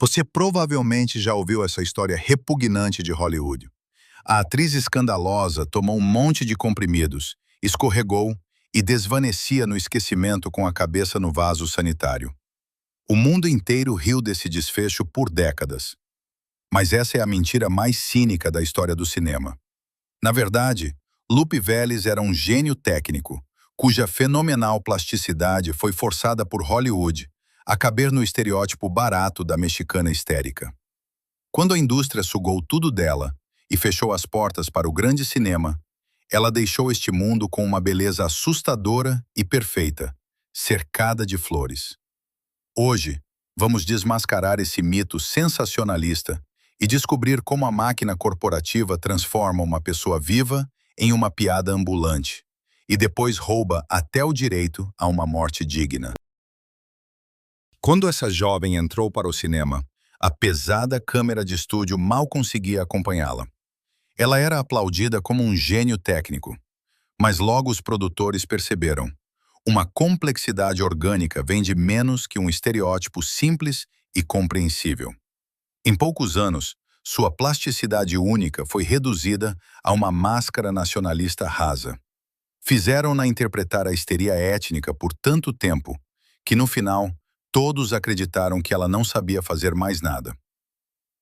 Você provavelmente já ouviu essa história repugnante de Hollywood. A atriz escandalosa tomou um monte de comprimidos, escorregou e desvanecia no esquecimento com a cabeça no vaso sanitário. O mundo inteiro riu desse desfecho por décadas. Mas essa é a mentira mais cínica da história do cinema. Na verdade, Lupe Vélez era um gênio técnico, cuja fenomenal plasticidade foi forçada por Hollywood a caber no estereótipo barato da mexicana histérica. Quando a indústria sugou tudo dela e fechou as portas para o grande cinema, ela deixou este mundo com uma beleza assustadora e perfeita, cercada de flores. Hoje, vamos desmascarar esse mito sensacionalista e descobrir como a máquina corporativa transforma uma pessoa viva em uma piada ambulante e depois rouba até o direito a uma morte digna. Quando essa jovem entrou para o cinema, a pesada câmera de estúdio mal conseguia acompanhá-la. Ela era aplaudida como um gênio técnico, mas logo os produtores perceberam. Uma complexidade orgânica vem de menos que um estereótipo simples e compreensível. Em poucos anos, sua plasticidade única foi reduzida a uma máscara nacionalista rasa. Fizeram-na interpretar a histeria étnica por tanto tempo que, no final, todos acreditaram que ela não sabia fazer mais nada.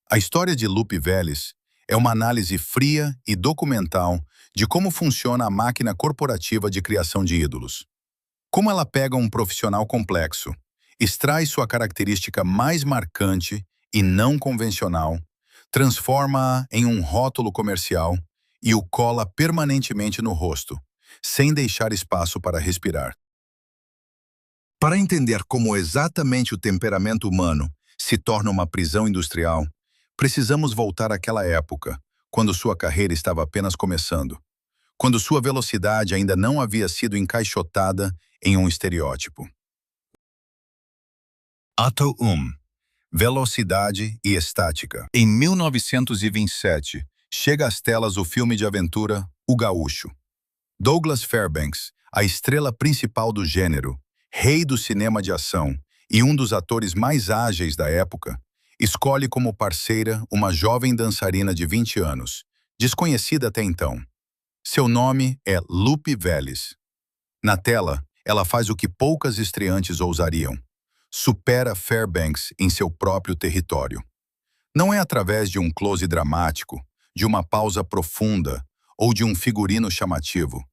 A história de Lupe Vélez é uma análise fria e documental de como funciona a máquina corporativa de criação de ídolos. Como ela pega um profissional complexo, extrai sua característica mais marcante e não convencional, transforma-a em um rótulo comercial e o cola permanentemente no rosto, sem deixar espaço para respirar. Para entender como exatamente o temperamento humano se torna uma prisão industrial, precisamos voltar àquela época, quando sua carreira estava apenas começando, quando sua velocidade ainda não havia sido encaixotada em um estereótipo. Ato 1. Velocidade e estática. Em 1927, chega às telas o filme de aventura O Gaúcho. Douglas Fairbanks, a estrela principal do gênero, rei do cinema de ação e um dos atores mais ágeis da época, escolhe como parceira uma jovem dançarina de 20 anos, desconhecida até então. Seu nome é Lupe Vélez. Na tela, ela faz o que poucas estreantes ousariam. Supera Fairbanks em seu próprio território. Não é através de um close dramático, de uma pausa profunda ou de um figurino chamativo,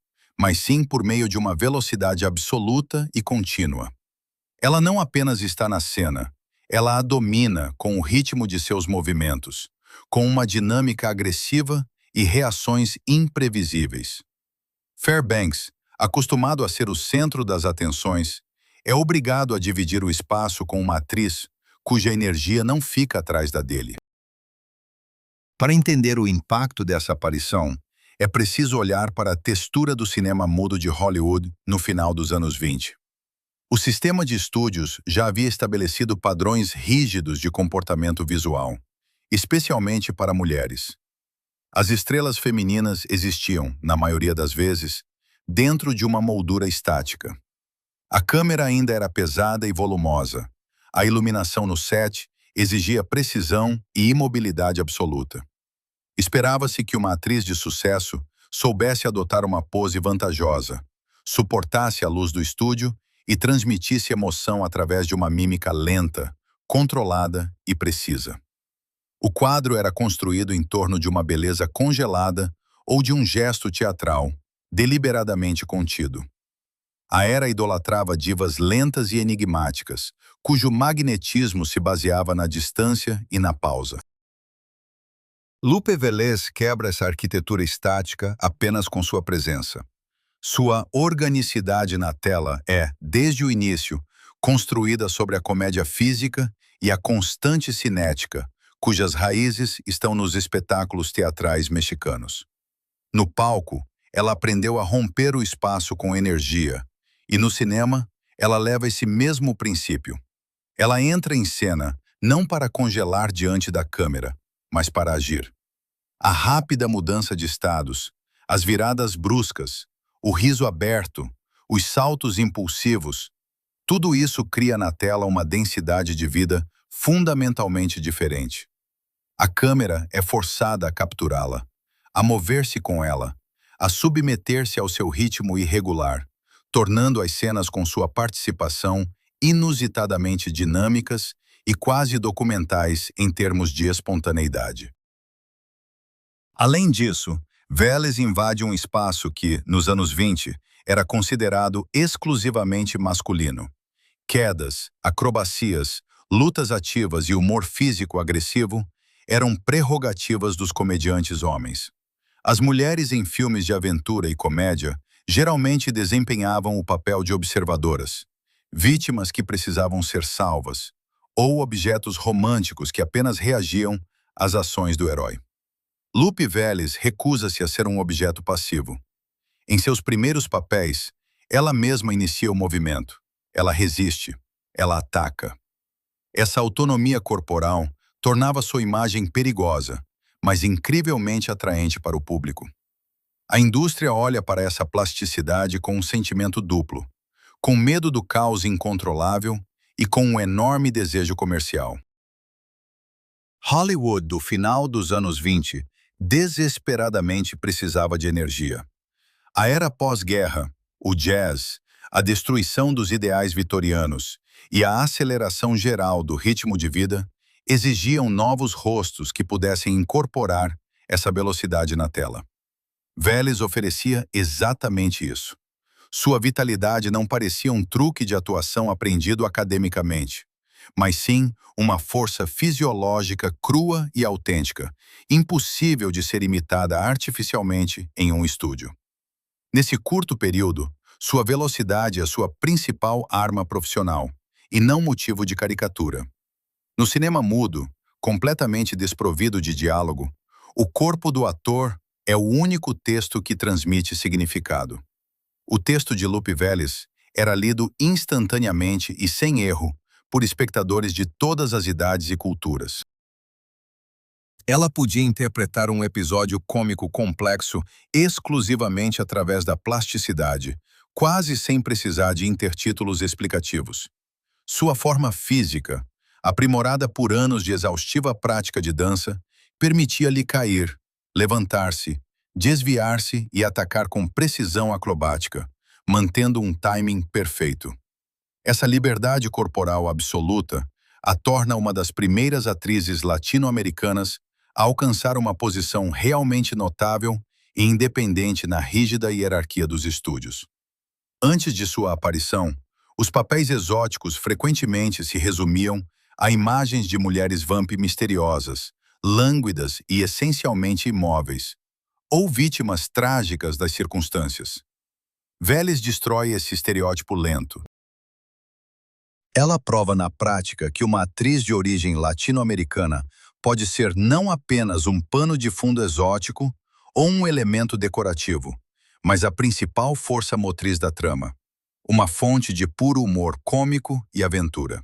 mas sim por meio de uma velocidade absoluta e contínua. Ela não apenas está na cena, ela a domina com o ritmo de seus movimentos, com uma dinâmica agressiva e reações imprevisíveis. Fairbanks, acostumado a ser o centro das atenções, é obrigado a dividir o espaço com uma atriz cuja energia não fica atrás da dele. Para entender o impacto dessa aparição, é preciso olhar para a textura do cinema mudo de Hollywood no final dos anos 20. O sistema de estúdios já havia estabelecido padrões rígidos de comportamento visual, especialmente para mulheres. As estrelas femininas existiam, na maioria das vezes, dentro de uma moldura estática. A câmera ainda era pesada e volumosa. A iluminação no set exigia precisão e imobilidade absoluta. Esperava-se que uma atriz de sucesso soubesse adotar uma pose vantajosa, suportasse a luz do estúdio e transmitisse emoção através de uma mímica lenta, controlada e precisa. O quadro era construído em torno de uma beleza congelada ou de um gesto teatral, deliberadamente contido. A era idolatrava divas lentas e enigmáticas, cujo magnetismo se baseava na distância e na pausa. Lupe Vélez quebra essa arquitetura estática apenas com sua presença. Sua organicidade na tela é, desde o início, construída sobre a comédia física e a constante cinética, cujas raízes estão nos espetáculos teatrais mexicanos. No palco, ela aprendeu a romper o espaço com energia, e no cinema, ela leva esse mesmo princípio. Ela entra em cena não para congelar diante da câmera, mas para agir. A rápida mudança de estados, as viradas bruscas, o riso aberto, os saltos impulsivos, tudo isso cria na tela uma densidade de vida fundamentalmente diferente. A câmera é forçada a capturá-la, a mover-se com ela, a submeter-se ao seu ritmo irregular, tornando as cenas com sua participação inusitadamente dinâmicas e quase documentais em termos de espontaneidade. Além disso, Vélez invade um espaço que, nos anos 20, era considerado exclusivamente masculino. Quedas, acrobacias, lutas ativas e humor físico agressivo eram prerrogativas dos comediantes homens. As mulheres em filmes de aventura e comédia geralmente desempenhavam o papel de observadoras, vítimas que precisavam ser salvas, ou objetos românticos que apenas reagiam às ações do herói. Lupe Vélez recusa-se a ser um objeto passivo. Em seus primeiros papéis, ela mesma inicia o movimento. Ela resiste. Ela ataca. Essa autonomia corporal tornava sua imagem perigosa, mas incrivelmente atraente para o público. A indústria olha para essa plasticidade com um sentimento duplo, com medo do caos incontrolável e com um enorme desejo comercial. Hollywood do final dos anos 20 desesperadamente precisava de energia. A era pós-guerra, o jazz, a destruição dos ideais vitorianos e a aceleração geral do ritmo de vida exigiam novos rostos que pudessem incorporar essa velocidade na tela. Vélez oferecia exatamente isso. Sua vitalidade não parecia um truque de atuação aprendido academicamente, mas sim uma força fisiológica crua e autêntica, impossível de ser imitada artificialmente em um estúdio. Nesse curto período, sua velocidade é sua principal arma profissional, e não motivo de caricatura. No cinema mudo, completamente desprovido de diálogo, o corpo do ator é o único texto que transmite significado. O texto de Lupe Vélez era lido instantaneamente e sem erro por espectadores de todas as idades e culturas. Ela podia interpretar um episódio cômico complexo exclusivamente através da plasticidade, quase sem precisar de intertítulos explicativos. Sua forma física, aprimorada por anos de exaustiva prática de dança, permitia-lhe cair, levantar-se, desviar-se e atacar com precisão acrobática, mantendo um timing perfeito. Essa liberdade corporal absoluta a torna uma das primeiras atrizes latino-americanas a alcançar uma posição realmente notável e independente na rígida hierarquia dos estúdios. Antes de sua aparição, os papéis exóticos frequentemente se resumiam a imagens de mulheres vamp misteriosas, lânguidas e essencialmente imóveis, ou vítimas trágicas das circunstâncias. Vélez destrói esse estereótipo lento. Ela prova na prática que uma atriz de origem latino-americana pode ser não apenas um pano de fundo exótico ou um elemento decorativo, mas a principal força motriz da trama, uma fonte de puro humor cômico e aventura.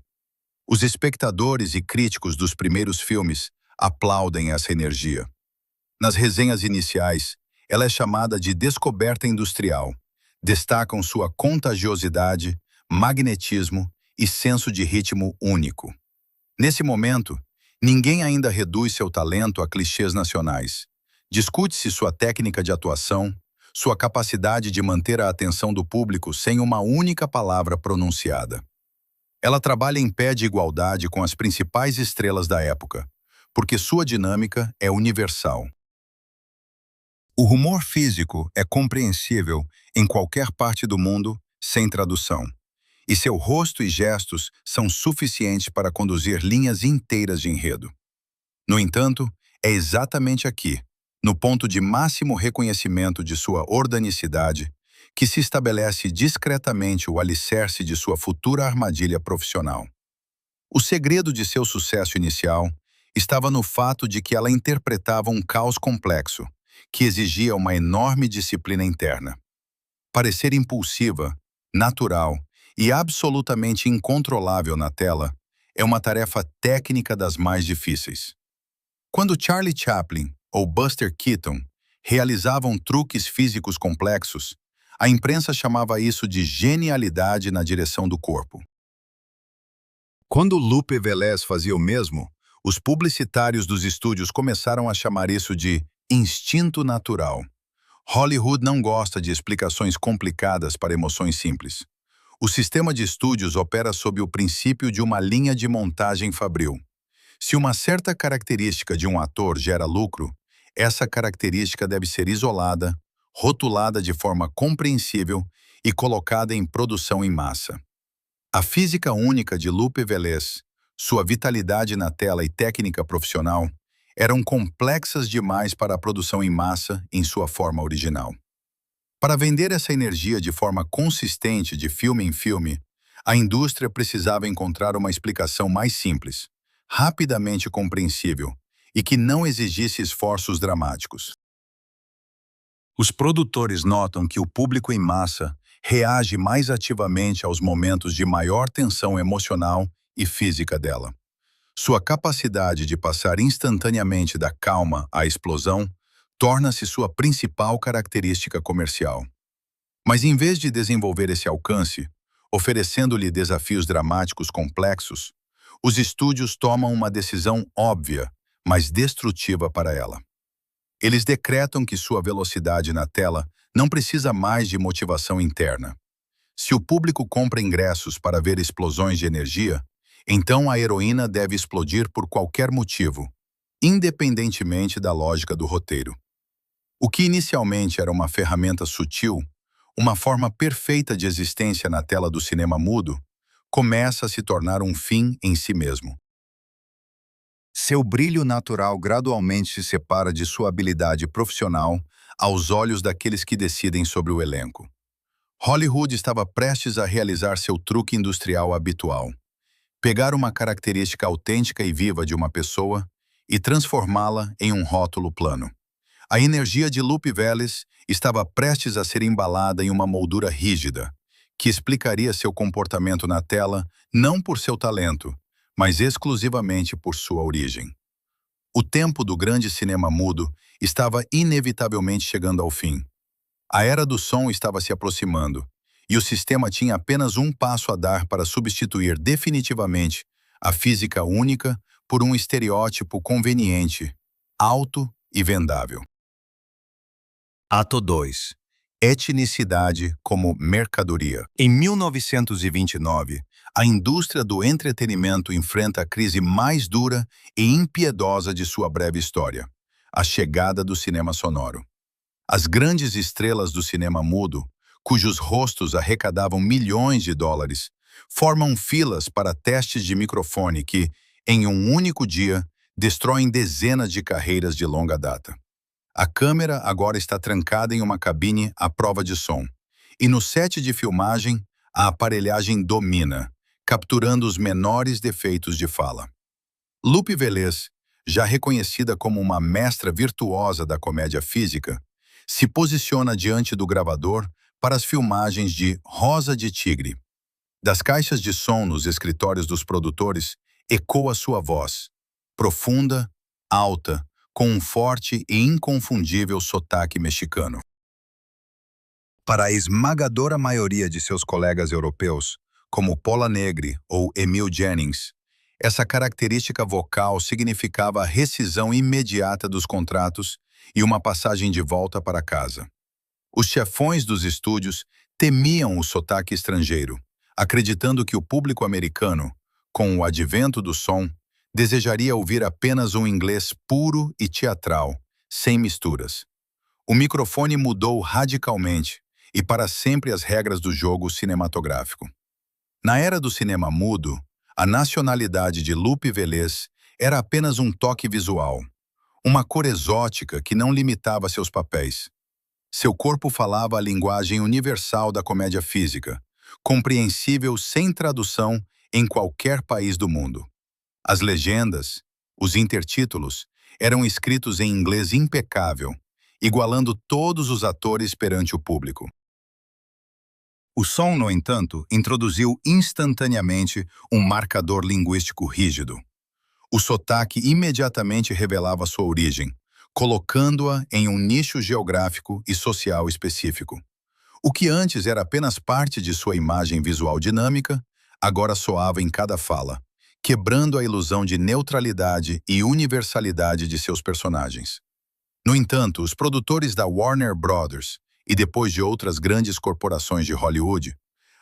Os espectadores e críticos dos primeiros filmes aplaudem essa energia. Nas resenhas iniciais, ela é chamada de descoberta industrial. Destacam sua contagiosidade, magnetismo e senso de ritmo único. Nesse momento, ninguém ainda reduz seu talento a clichês nacionais. Discute-se sua técnica de atuação, sua capacidade de manter a atenção do público sem uma única palavra pronunciada. Ela trabalha em pé de igualdade com as principais estrelas da época, porque sua dinâmica é universal. O humor físico é compreensível em qualquer parte do mundo sem tradução, e seu rosto e gestos são suficientes para conduzir linhas inteiras de enredo. No entanto, é exatamente aqui, no ponto de máximo reconhecimento de sua organicidade, que se estabelece discretamente o alicerce de sua futura armadilha profissional. O segredo de seu sucesso inicial estava no fato de que ela interpretava um caos complexo, que exigia uma enorme disciplina interna. Parecer impulsiva, natural e absolutamente incontrolável na tela é uma tarefa técnica das mais difíceis. Quando Charlie Chaplin ou Buster Keaton realizavam truques físicos complexos, a imprensa chamava isso de genialidade na direção do corpo. Quando Lupe Velez fazia o mesmo, os publicitários dos estúdios começaram a chamar isso de instinto natural. Hollywood não gosta de explicações complicadas para emoções simples. O sistema de estúdios opera sob o princípio de uma linha de montagem fabril. Se uma certa característica de um ator gera lucro, essa característica deve ser isolada, rotulada de forma compreensível e colocada em produção em massa. A física única de Lupe Velez, sua vitalidade na tela e técnica profissional, eram complexas demais para a produção em massa em sua forma original. Para vender essa energia de forma consistente de filme em filme, a indústria precisava encontrar uma explicação mais simples, rapidamente compreensível e que não exigisse esforços dramáticos. Os produtores notam que o público em massa reage mais ativamente aos momentos de maior tensão emocional e física dela. Sua capacidade de passar instantaneamente da calma à explosão torna-se sua principal característica comercial. Mas em vez de desenvolver esse alcance, oferecendo-lhe desafios dramáticos complexos, os estúdios tomam uma decisão óbvia, mas destrutiva para ela. Eles decretam que sua velocidade na tela não precisa mais de motivação interna. Se o público compra ingressos para ver explosões de energia, então a heroína deve explodir por qualquer motivo, independentemente da lógica do roteiro. O que inicialmente era uma ferramenta sutil, uma forma perfeita de existência na tela do cinema mudo, começa a se tornar um fim em si mesmo. Seu brilho natural gradualmente se separa de sua habilidade profissional aos olhos daqueles que decidem sobre o elenco. Hollywood estava prestes a realizar seu truque industrial habitual: pegar uma característica autêntica e viva de uma pessoa e transformá-la em um rótulo plano. A energia de Lupe Velez estava prestes a ser embalada em uma moldura rígida, que explicaria seu comportamento na tela não por seu talento, mas exclusivamente por sua origem. O tempo do grande cinema mudo estava inevitavelmente chegando ao fim. A era do som estava se aproximando, e o sistema tinha apenas um passo a dar para substituir definitivamente a física única por um estereótipo conveniente, alto e vendável. Ato 2. Etnicidade como mercadoria. Em 1929, a indústria do entretenimento enfrenta a crise mais dura e impiedosa de sua breve história: a chegada do cinema sonoro. As grandes estrelas do cinema mudo, cujos rostos arrecadavam milhões de dólares, formam filas para testes de microfone que, em um único dia, destroem dezenas de carreiras de longa data. A câmera agora está trancada em uma cabine à prova de som, e no set de filmagem, a aparelhagem domina, capturando os menores defeitos de fala. Lupe Velez, já reconhecida como uma mestra virtuosa da comédia física, se posiciona diante do gravador para as filmagens de Rosa de Tigre. Das caixas de som nos escritórios dos produtores, ecoa sua voz, profunda, alta, com um forte e inconfundível sotaque mexicano. Para a esmagadora maioria de seus colegas europeus, como Pola Negri ou Emil Jennings, essa característica vocal significava a rescisão imediata dos contratos e uma passagem de volta para casa. Os chefões dos estúdios temiam o sotaque estrangeiro, acreditando que o público americano, com o advento do som, desejaria ouvir apenas um inglês puro e teatral, sem misturas. O microfone mudou radicalmente e para sempre as regras do jogo cinematográfico. Na era do cinema mudo, a nacionalidade de Lupe Velez era apenas um toque visual, uma cor exótica que não limitava seus papéis. Seu corpo falava a linguagem universal da comédia física, compreensível sem tradução em qualquer país do mundo. As legendas, os intertítulos, eram escritos em inglês impecável, igualando todos os atores perante o público. O som, no entanto, introduziu instantaneamente um marcador linguístico rígido. O sotaque imediatamente revelava sua origem, colocando-a em um nicho geográfico e social específico. O que antes era apenas parte de sua imagem visual dinâmica, agora soava em cada fala, quebrando a ilusão de neutralidade e universalidade de seus personagens. No entanto, os produtores da Warner Brothers e depois de outras grandes corporações de Hollywood,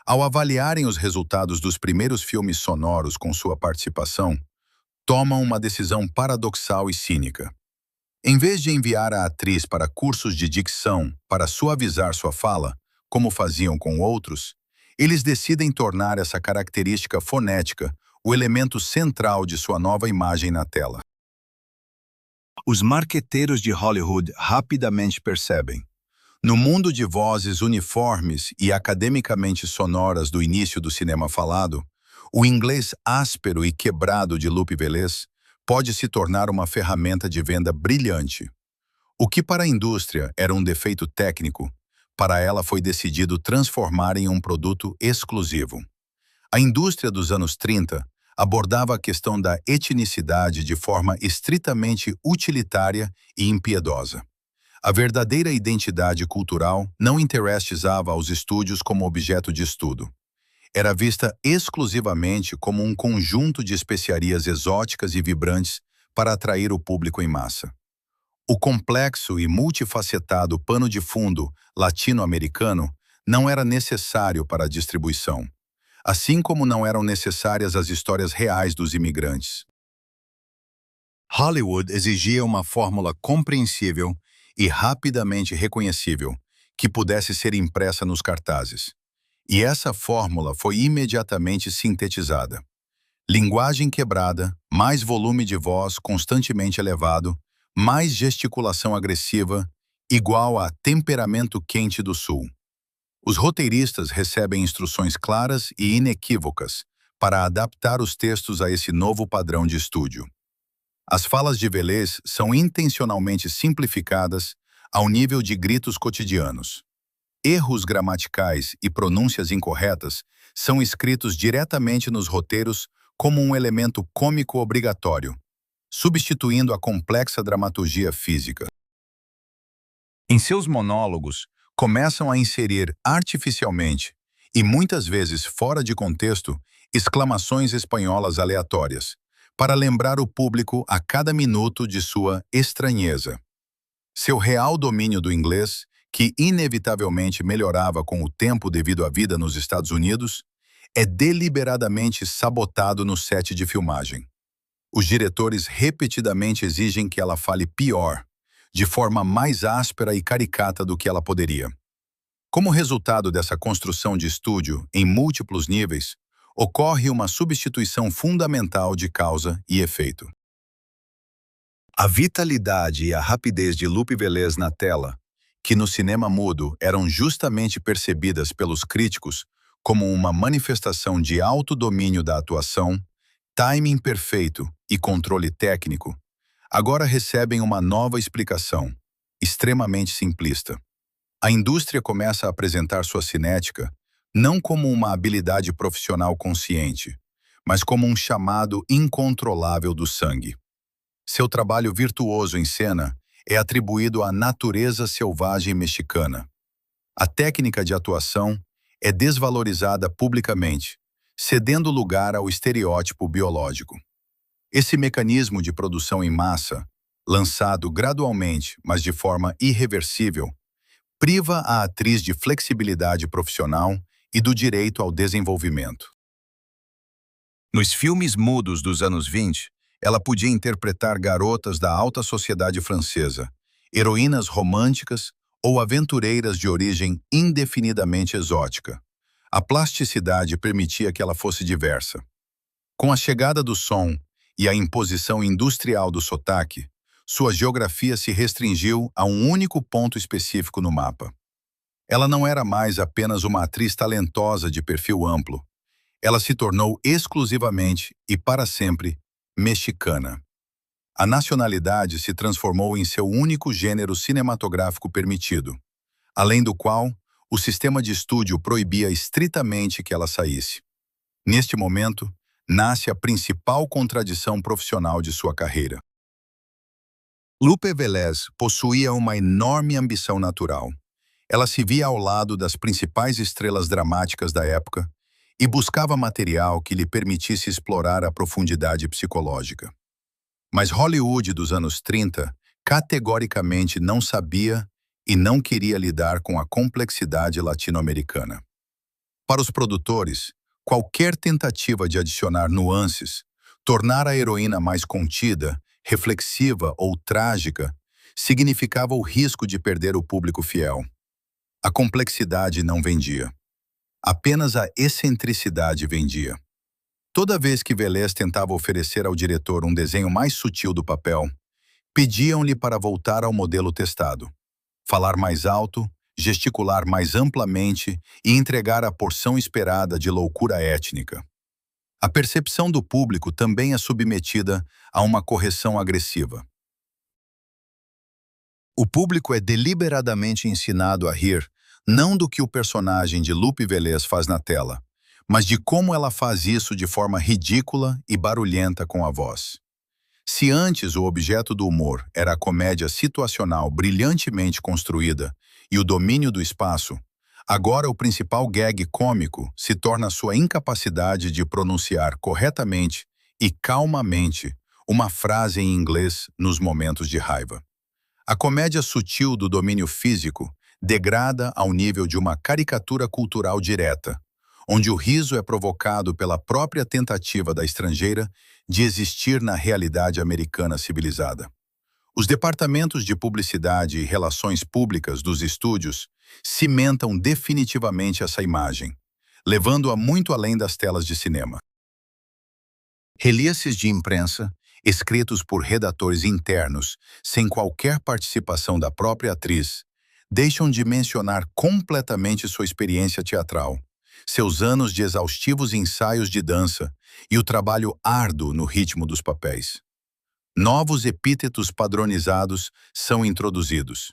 ao avaliarem os resultados dos primeiros filmes sonoros com sua participação, tomam uma decisão paradoxal e cínica. Em vez de enviar a atriz para cursos de dicção para suavizar sua fala, como faziam com outros, eles decidem tornar essa característica fonética o elemento central de sua nova imagem na tela. Os marqueteiros de Hollywood rapidamente percebem. No mundo de vozes uniformes e academicamente sonoras do início do cinema falado, o inglês áspero e quebrado de Lupe Velez pode se tornar uma ferramenta de venda brilhante. O que para a indústria era um defeito técnico, para ela foi decidido transformar em um produto exclusivo. A indústria dos anos 30 abordava a questão da etnicidade de forma estritamente utilitária e impiedosa. A verdadeira identidade cultural não interessava aos estúdios como objeto de estudo. Era vista exclusivamente como um conjunto de especiarias exóticas e vibrantes para atrair o público em massa. O complexo e multifacetado pano de fundo latino-americano não era necessário para a distribuição, assim como não eram necessárias as histórias reais dos imigrantes. Hollywood exigia uma fórmula compreensível e rapidamente reconhecível, que pudesse ser impressa nos cartazes. E essa fórmula foi imediatamente sintetizada. Linguagem quebrada, mais volume de voz constantemente elevado, mais gesticulação agressiva, igual a temperamento quente do sul. Os roteiristas recebem instruções claras e inequívocas para adaptar os textos a esse novo padrão de estúdio. As falas de Velez são intencionalmente simplificadas ao nível de gritos cotidianos. Erros gramaticais e pronúncias incorretas são escritos diretamente nos roteiros como um elemento cômico obrigatório, substituindo a complexa dramaturgia física. Em seus monólogos, começam a inserir artificialmente, e muitas vezes fora de contexto, exclamações espanholas aleatórias, para lembrar o público a cada minuto de sua estranheza. Seu real domínio do inglês, que inevitavelmente melhorava com o tempo devido à vida nos Estados Unidos, é deliberadamente sabotado no set de filmagem. Os diretores repetidamente exigem que ela fale pior, de forma mais áspera e caricata do que ela poderia. Como resultado dessa construção de estúdio em múltiplos níveis, ocorre uma substituição fundamental de causa e efeito. A vitalidade e a rapidez de Lupe Velez na tela, que no cinema mudo eram justamente percebidas pelos críticos como uma manifestação de alto domínio da atuação, timing perfeito e controle técnico, agora recebem uma nova explicação, extremamente simplista. A indústria começa a apresentar sua cinética não como uma habilidade profissional consciente, mas como um chamado incontrolável do sangue. Seu trabalho virtuoso em cena é atribuído à natureza selvagem mexicana. A técnica de atuação é desvalorizada publicamente, cedendo lugar ao estereótipo biológico. Esse mecanismo de produção em massa, lançado gradualmente, mas de forma irreversível, priva a atriz de flexibilidade profissional e do direito ao desenvolvimento. Nos filmes mudos dos anos 20, ela podia interpretar garotas da alta sociedade francesa, heroínas românticas ou aventureiras de origem indefinidamente exótica. A plasticidade permitia que ela fosse diversa. Com a chegada do som e a imposição industrial do sotaque, sua geografia se restringiu a um único ponto específico no mapa. Ela não era mais apenas uma atriz talentosa de perfil amplo. Ela se tornou exclusivamente e para sempre mexicana. A nacionalidade se transformou em seu único gênero cinematográfico permitido, além do qual o sistema de estúdio proibia estritamente que ela saísse. Neste momento, nasce a principal contradição profissional de sua carreira. Lupe Velez possuía uma enorme ambição natural. Ela se via ao lado das principais estrelas dramáticas da época e buscava material que lhe permitisse explorar a profundidade psicológica. Mas Hollywood dos anos 30 categoricamente não sabia e não queria lidar com a complexidade latino-americana. Para os produtores, qualquer tentativa de adicionar nuances, tornar a heroína mais contida, reflexiva ou trágica, significava o risco de perder o público fiel. A complexidade não vendia. Apenas a excentricidade vendia. Toda vez que Velez tentava oferecer ao diretor um desenho mais sutil do papel, pediam-lhe para voltar ao modelo testado, falar mais alto, gesticular mais amplamente e entregar a porção esperada de loucura étnica. A percepção do público também é submetida a uma correção agressiva. O público é deliberadamente ensinado a rir, não do que o personagem de Lupe Velez faz na tela, mas de como ela faz isso de forma ridícula e barulhenta com a voz. Se antes o objeto do humor era a comédia situacional brilhantemente construída e o domínio do espaço, agora o principal gag cômico se torna sua incapacidade de pronunciar corretamente e calmamente uma frase em inglês nos momentos de raiva. A comédia sutil do domínio físico degrada ao nível de uma caricatura cultural direta, onde o riso é provocado pela própria tentativa da estrangeira de existir na realidade americana civilizada. Os departamentos de publicidade e relações públicas dos estúdios cimentam definitivamente essa imagem, levando-a muito além das telas de cinema. Releases de imprensa, escritos por redatores internos, sem qualquer participação da própria atriz, deixam de mencionar completamente sua experiência teatral, seus anos de exaustivos ensaios de dança e o trabalho árduo no ritmo dos papéis. Novos epítetos padronizados são introduzidos.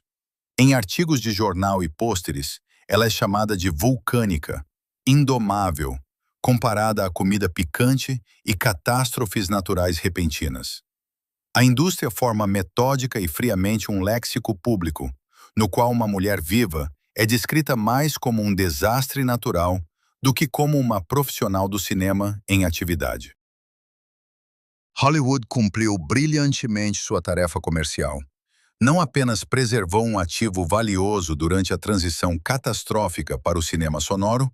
Em artigos de jornal e pôsteres, ela é chamada de vulcânica, indomável, comparada à comida picante e catástrofes naturais repentinas. A indústria forma metódica e friamente um léxico público, no qual uma mulher viva é descrita mais como um desastre natural do que como uma profissional do cinema em atividade. Hollywood cumpriu brilhantemente sua tarefa comercial. Não apenas preservou um ativo valioso durante a transição catastrófica para o cinema sonoro,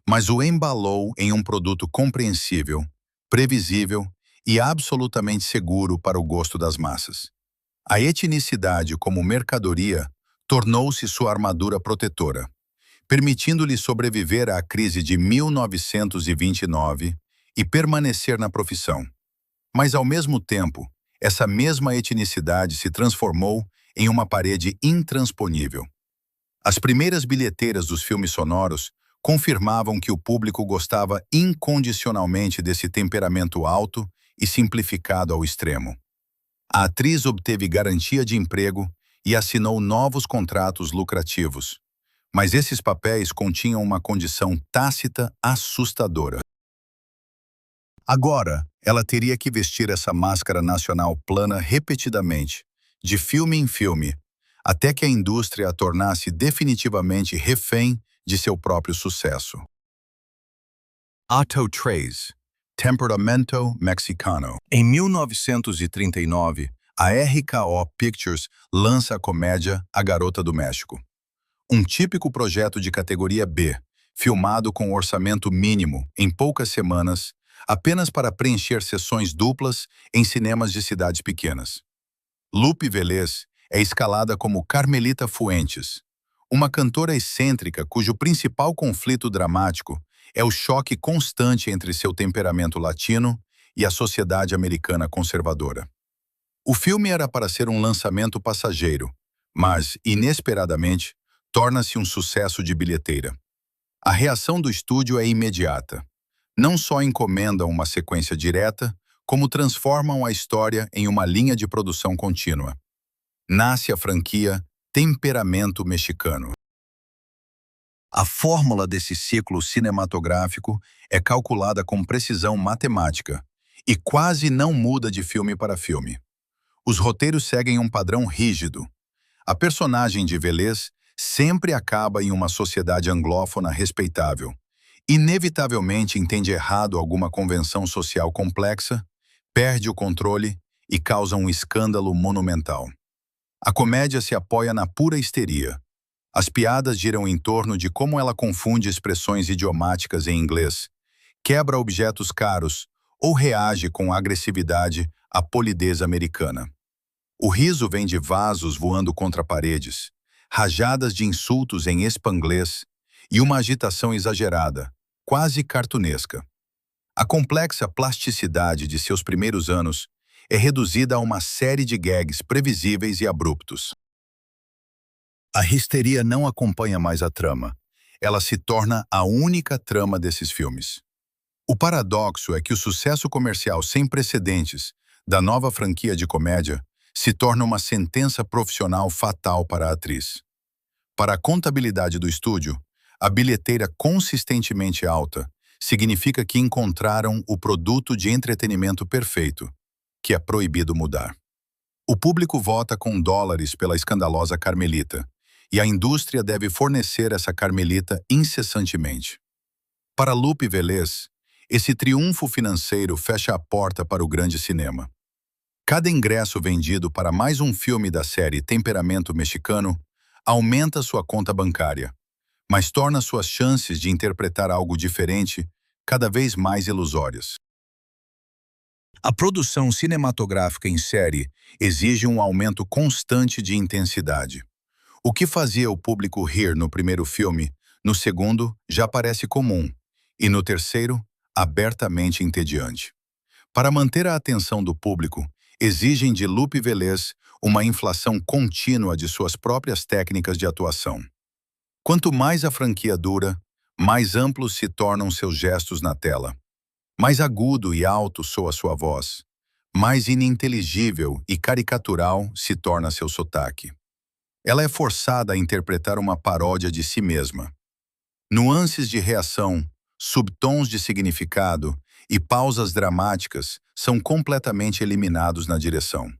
mas o embalou em um produto compreensível, previsível e absolutamente seguro para o gosto das massas. A etnicidade como mercadoria tornou-se sua armadura protetora, permitindo-lhe sobreviver à crise de 1929 e permanecer na profissão. Mas, ao mesmo tempo, essa mesma etnicidade se transformou em uma parede intransponível. As primeiras bilheteiras dos filmes sonoros confirmavam que o público gostava incondicionalmente desse temperamento alto e simplificado ao extremo. A atriz obteve garantia de emprego e assinou novos contratos lucrativos. Mas esses papéis continham uma condição tácita assustadora. Agora, ela teria que vestir essa máscara nacional plana repetidamente, de filme em filme, até que a indústria a tornasse definitivamente refém de seu próprio sucesso. Otto Três, Temperamento Mexicano. Em 1939, a RKO Pictures lança a comédia A Garota do México. Um típico projeto de categoria B, filmado com orçamento mínimo, em poucas semanas, apenas para preencher sessões duplas em cinemas de cidades pequenas. Lupe Velez é escalada como Carmelita Fuentes, uma cantora excêntrica cujo principal conflito dramático é o choque constante entre seu temperamento latino e a sociedade americana conservadora. O filme era para ser um lançamento passageiro, mas, inesperadamente, torna-se um sucesso de bilheteira. A reação do estúdio é imediata. Não só encomendam uma sequência direta, como transformam a história em uma linha de produção contínua. Nasce a franquia Temperamento Mexicano. A fórmula desse ciclo cinematográfico é calculada com precisão matemática e quase não muda de filme para filme. Os roteiros seguem um padrão rígido. A personagem de Velez sempre acaba em uma sociedade anglófona respeitável, Inevitavelmente entende errado alguma convenção social complexa, perde o controle e causa um escândalo monumental. A comédia se apoia na pura histeria. As piadas giram em torno de como ela confunde expressões idiomáticas em inglês, quebra objetos caros ou reage com agressividade à polidez americana. O riso vem de vasos voando contra paredes, rajadas de insultos em espanglês e uma agitação exagerada, quase cartunesca. A complexa plasticidade de seus primeiros anos é reduzida a uma série de gags previsíveis e abruptos. A histeria não acompanha mais a trama. Ela se torna a única trama desses filmes. O paradoxo é que o sucesso comercial sem precedentes da nova franquia de comédia se torna uma sentença profissional fatal para a atriz. Para a contabilidade do estúdio, a bilheteira consistentemente alta significa que encontraram o produto de entretenimento perfeito, que é proibido mudar. O público vota com dólares pela escandalosa Carmelita, e a indústria deve fornecer essa Carmelita incessantemente. Para Lupe Velez, esse triunfo financeiro fecha a porta para o grande cinema. Cada ingresso vendido para mais um filme da série Temperamento Mexicano aumenta sua conta bancária, mas torna suas chances de interpretar algo diferente cada vez mais ilusórias. A produção cinematográfica em série exige um aumento constante de intensidade. O que fazia o público rir no primeiro filme, no segundo já parece comum, e no terceiro, abertamente entediante. Para manter a atenção do público, exigem de Lupe Velez uma inflação contínua de suas próprias técnicas de atuação. Quanto mais a franquia dura, mais amplos se tornam seus gestos na tela. Mais agudo e alto soa sua voz. Mais ininteligível e caricatural se torna seu sotaque. Ela é forçada a interpretar uma paródia de si mesma. Nuances de reação, subtons de significado e pausas dramáticas são completamente eliminados na direção.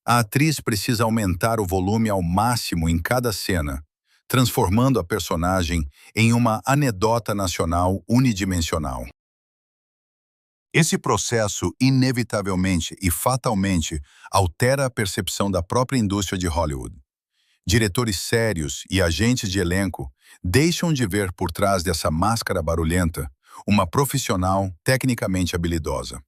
A atriz precisa aumentar o volume ao máximo em cada cena, transformando a personagem em uma anedota nacional unidimensional. Esse processo inevitavelmente e fatalmente altera a percepção da própria indústria de Hollywood. Diretores sérios e agentes de elenco deixam de ver por trás dessa máscara barulhenta uma profissional tecnicamente habilidosa.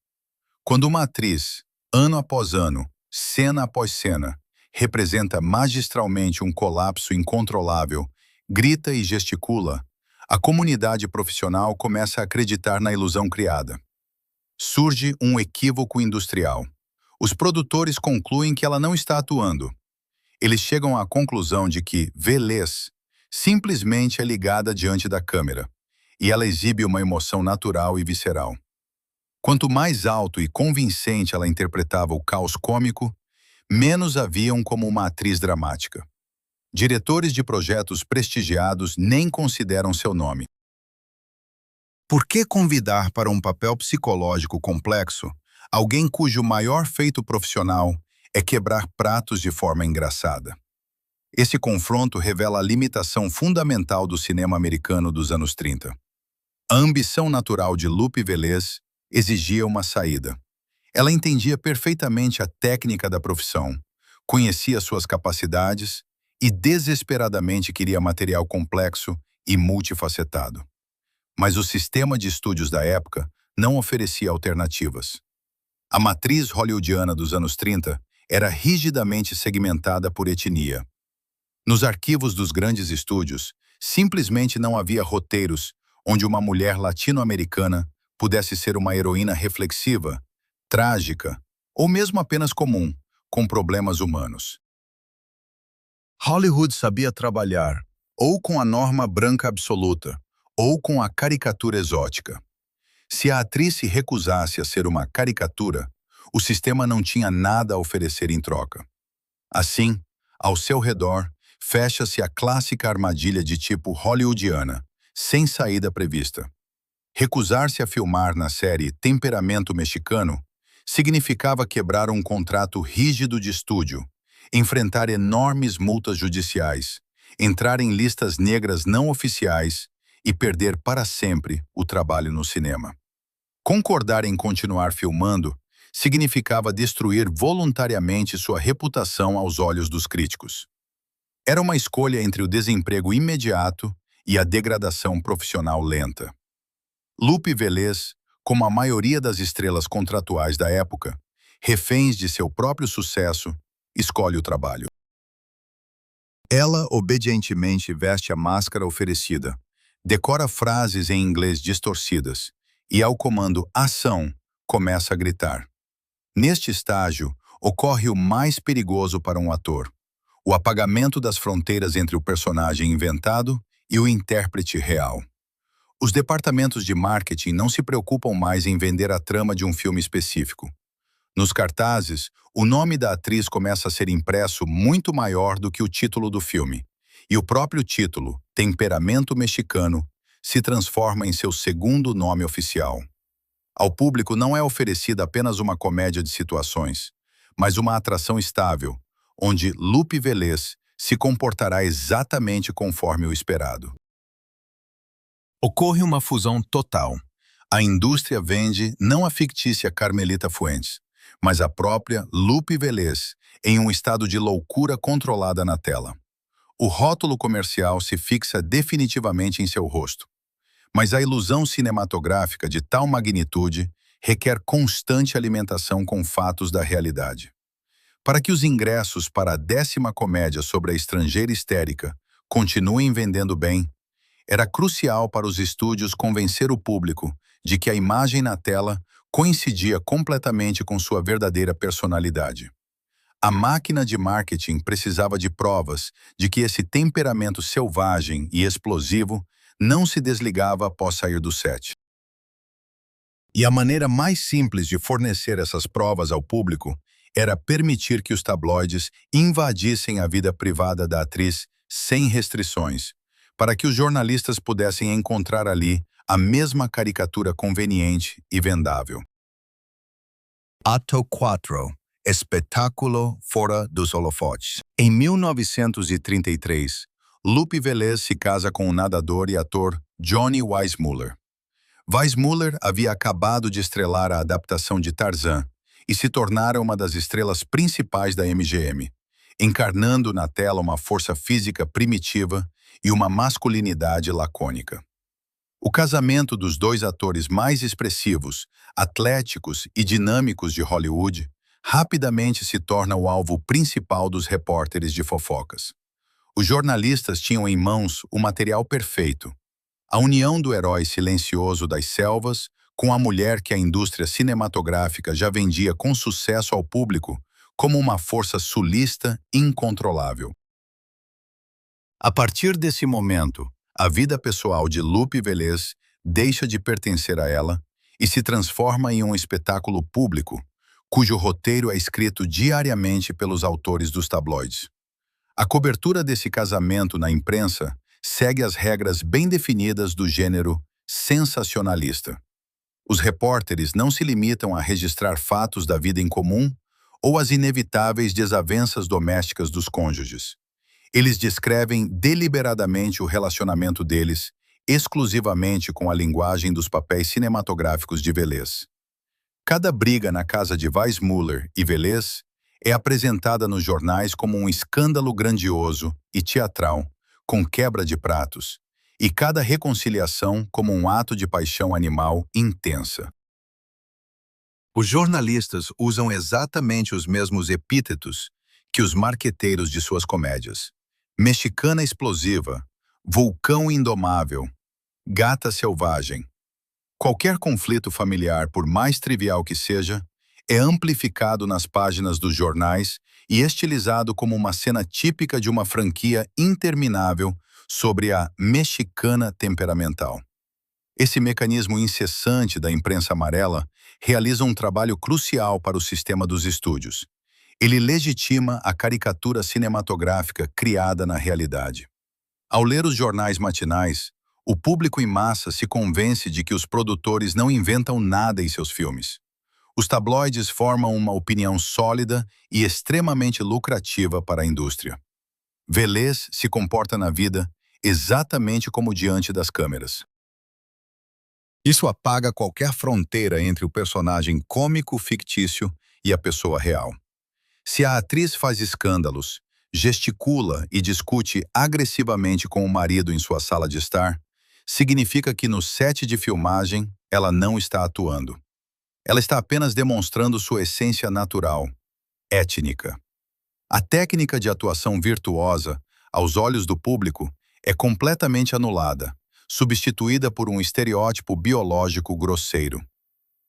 Quando uma atriz, ano após ano, cena após cena, representa magistralmente um colapso incontrolável, grita e gesticula, a comunidade profissional começa a acreditar na ilusão criada. Surge um equívoco industrial. Os produtores concluem que ela não está atuando. Eles chegam à conclusão de que Velez simplesmente é ligada diante da câmera, e ela exibe uma emoção natural e visceral. Quanto mais alto e convincente ela interpretava o caos cômico, menos a viam como uma atriz dramática. Diretores de projetos prestigiados nem consideram seu nome. Por que convidar para um papel psicológico complexo alguém cujo maior feito profissional é quebrar pratos de forma engraçada? Esse confronto revela a limitação fundamental do cinema americano dos anos 30. A ambição natural de Lupe Velez exigia uma saída. Ela entendia perfeitamente a técnica da profissão, conhecia suas capacidades e desesperadamente queria material complexo e multifacetado. Mas o sistema de estúdios da época não oferecia alternativas. A matriz hollywoodiana dos anos 30 era rigidamente segmentada por etnia. Nos arquivos dos grandes estúdios, simplesmente não havia roteiros onde uma mulher latino-americana pudesse ser uma heroína reflexiva, trágica ou mesmo apenas comum, com problemas humanos. Hollywood sabia trabalhar ou com a norma branca absoluta, ou com a caricatura exótica. Se a atriz se recusasse a ser uma caricatura, o sistema não tinha nada a oferecer em troca. Assim, ao seu redor, fecha-se a clássica armadilha de tipo hollywoodiana, sem saída prevista. Recusar-se a filmar na série Temperamento Mexicano significava quebrar um contrato rígido de estúdio, enfrentar enormes multas judiciais, entrar em listas negras não oficiais e perder para sempre o trabalho no cinema. Concordar em continuar filmando significava destruir voluntariamente sua reputação aos olhos dos críticos. Era uma escolha entre o desemprego imediato e a degradação profissional lenta. Lupe Velez, como a maioria das estrelas contratuais da época, reféns de seu próprio sucesso, escolhe o trabalho. Ela obedientemente veste a máscara oferecida, decora frases em inglês distorcidas e, ao comando "ação", começa a gritar. Neste estágio, ocorre o mais perigoso para um ator: o apagamento das fronteiras entre o personagem inventado e o intérprete real. Os departamentos de marketing não se preocupam mais em vender a trama de um filme específico. Nos cartazes, o nome da atriz começa a ser impresso muito maior do que o título do filme, e o próprio título, Temperamento Mexicano, se transforma em seu segundo nome oficial. Ao público não é oferecida apenas uma comédia de situações, mas uma atração estável, onde Lupe Velez se comportará exatamente conforme o esperado. Ocorre uma fusão total. A indústria vende não a fictícia Carmelita Fuentes, mas a própria Lupe Velez, em um estado de loucura controlada na tela. O rótulo comercial se fixa definitivamente em seu rosto. Mas a ilusão cinematográfica de tal magnitude requer constante alimentação com fatos da realidade. Para que os ingressos para a 10ª comédia sobre a estrangeira histérica continuem vendendo bem, era crucial para os estúdios convencer o público de que a imagem na tela coincidia completamente com sua verdadeira personalidade. A máquina de marketing precisava de provas de que esse temperamento selvagem e explosivo não se desligava após sair do set. E a maneira mais simples de fornecer essas provas ao público era permitir que os tabloides invadissem a vida privada da atriz sem restrições, para que os jornalistas pudessem encontrar ali a mesma caricatura conveniente e vendável. Ato 4. Espetáculo fora dos holofotes. Em 1933, Lupe Velez se casa com o nadador e ator Johnny Weissmuller. Weissmuller havia acabado de estrelar a adaptação de Tarzan e se tornara uma das estrelas principais da MGM, encarnando na tela uma força física primitiva e uma masculinidade lacônica. O casamento dos dois atores mais expressivos, atléticos e dinâmicos de Hollywood rapidamente se torna o alvo principal dos repórteres de fofocas. Os jornalistas tinham em mãos o material perfeito: a união do herói silencioso das selvas com a mulher que a indústria cinematográfica já vendia com sucesso ao público como uma força sulista incontrolável. A partir desse momento, a vida pessoal de Lupe Velez deixa de pertencer a ela e se transforma em um espetáculo público, cujo roteiro é escrito diariamente pelos autores dos tabloides. A cobertura desse casamento na imprensa segue as regras bem definidas do gênero sensacionalista. Os repórteres não se limitam a registrar fatos da vida em comum ou as inevitáveis desavenças domésticas dos cônjuges. Eles descrevem deliberadamente o relacionamento deles, exclusivamente com a linguagem dos papéis cinematográficos de Velez. Cada briga na casa de Weissmuller e Velez é apresentada nos jornais como um escândalo grandioso e teatral, com quebra de pratos, e cada reconciliação como um ato de paixão animal intensa. Os jornalistas usam exatamente os mesmos epítetos que os marqueteiros de suas comédias: mexicana explosiva, vulcão indomável, gata selvagem. Qualquer conflito familiar, por mais trivial que seja, é amplificado nas páginas dos jornais e estilizado como uma cena típica de uma franquia interminável sobre a mexicana temperamental. Esse mecanismo incessante da imprensa amarela realiza um trabalho crucial para o sistema dos estúdios. Ele legitima a caricatura cinematográfica criada na realidade. Ao ler os jornais matinais, o público em massa se convence de que os produtores não inventam nada em seus filmes. Os tabloides formam uma opinião sólida e extremamente lucrativa para a indústria. Velez se comporta na vida exatamente como diante das câmeras. Isso apaga qualquer fronteira entre o personagem cômico fictício e a pessoa real. Se a atriz faz escândalos, gesticula e discute agressivamente com o marido em sua sala de estar, significa que no set de filmagem ela não está atuando. Ela está apenas demonstrando sua essência natural, étnica. A técnica de atuação virtuosa, aos olhos do público, é completamente anulada, substituída por um estereótipo biológico grosseiro.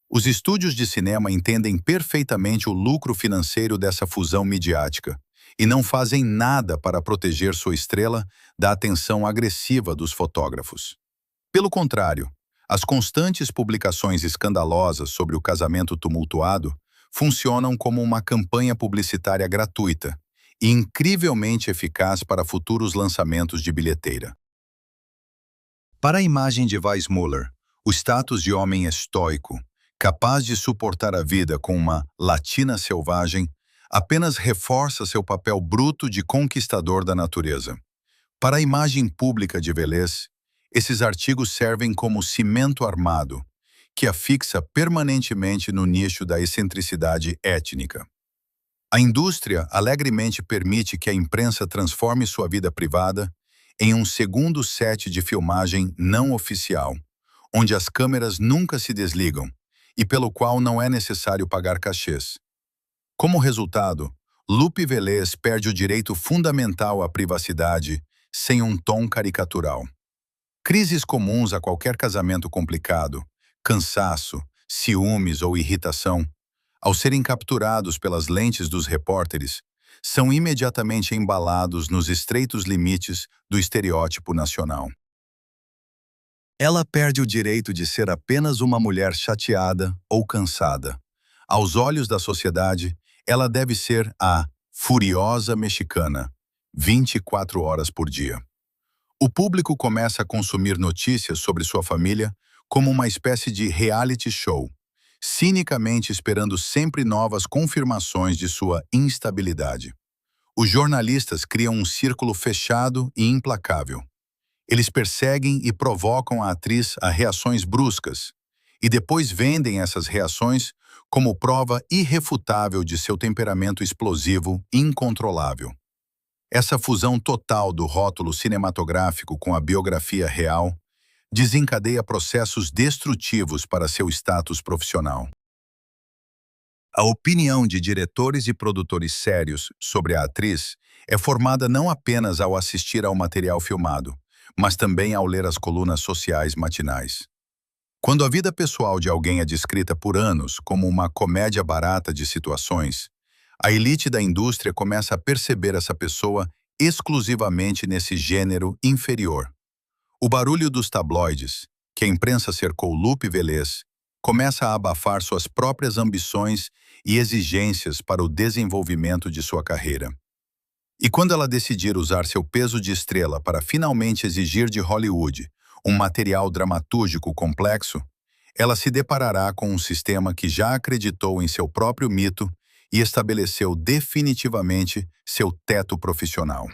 Os estúdios de cinema entendem perfeitamente o lucro financeiro dessa fusão midiática e não fazem nada para proteger sua estrela da atenção agressiva dos fotógrafos. Pelo contrário, as constantes publicações escandalosas sobre o casamento tumultuado funcionam como uma campanha publicitária gratuita e incrivelmente eficaz para futuros lançamentos de bilheteira. Para a imagem de Weissmuller, o status de homem estoico, capaz de suportar a vida com uma latina selvagem, apenas reforça seu papel bruto de conquistador da natureza. Para a imagem pública de Velez, esses artigos servem como cimento armado, que a fixa permanentemente no nicho da excentricidade étnica. A indústria alegremente permite que a imprensa transforme sua vida privada em um segundo set de filmagem não oficial, onde as câmeras nunca se desligam e pelo qual não é necessário pagar cachês. Como resultado, Lupe Velez perde o direito fundamental à privacidade sem um tom caricatural. Crises comuns a qualquer casamento complicado, cansaço, ciúmes ou irritação, ao serem capturados pelas lentes dos repórteres, são imediatamente embalados nos estreitos limites do estereótipo nacional. Ela perde o direito de ser apenas uma mulher chateada ou cansada. Aos olhos da sociedade, ela deve ser a furiosa mexicana, 24 horas por dia. O público começa a consumir notícias sobre sua família como uma espécie de reality show, cinicamente esperando sempre novas confirmações de sua instabilidade. Os jornalistas criam um círculo fechado e implacável. Eles perseguem e provocam a atriz a reações bruscas, e depois vendem essas reações como prova irrefutável de seu temperamento explosivo incontrolável. Essa fusão total do rótulo cinematográfico com a biografia real desencadeia processos destrutivos para seu status profissional. A opinião de diretores e produtores sérios sobre a atriz é formada não apenas ao assistir ao material filmado, mas também ao ler as colunas sociais matinais. Quando a vida pessoal de alguém é descrita por anos como uma comédia barata de situações, a elite da indústria começa a perceber essa pessoa exclusivamente nesse gênero inferior. O barulho dos tabloides, que a imprensa cercou Lupe Velez, começa a abafar suas próprias ambições e exigências para o desenvolvimento de sua carreira. E quando ela decidir usar seu peso de estrela para finalmente exigir de Hollywood um material dramatúrgico complexo, ela se deparará com um sistema que já acreditou em seu próprio mito e estabeleceu definitivamente seu teto profissional.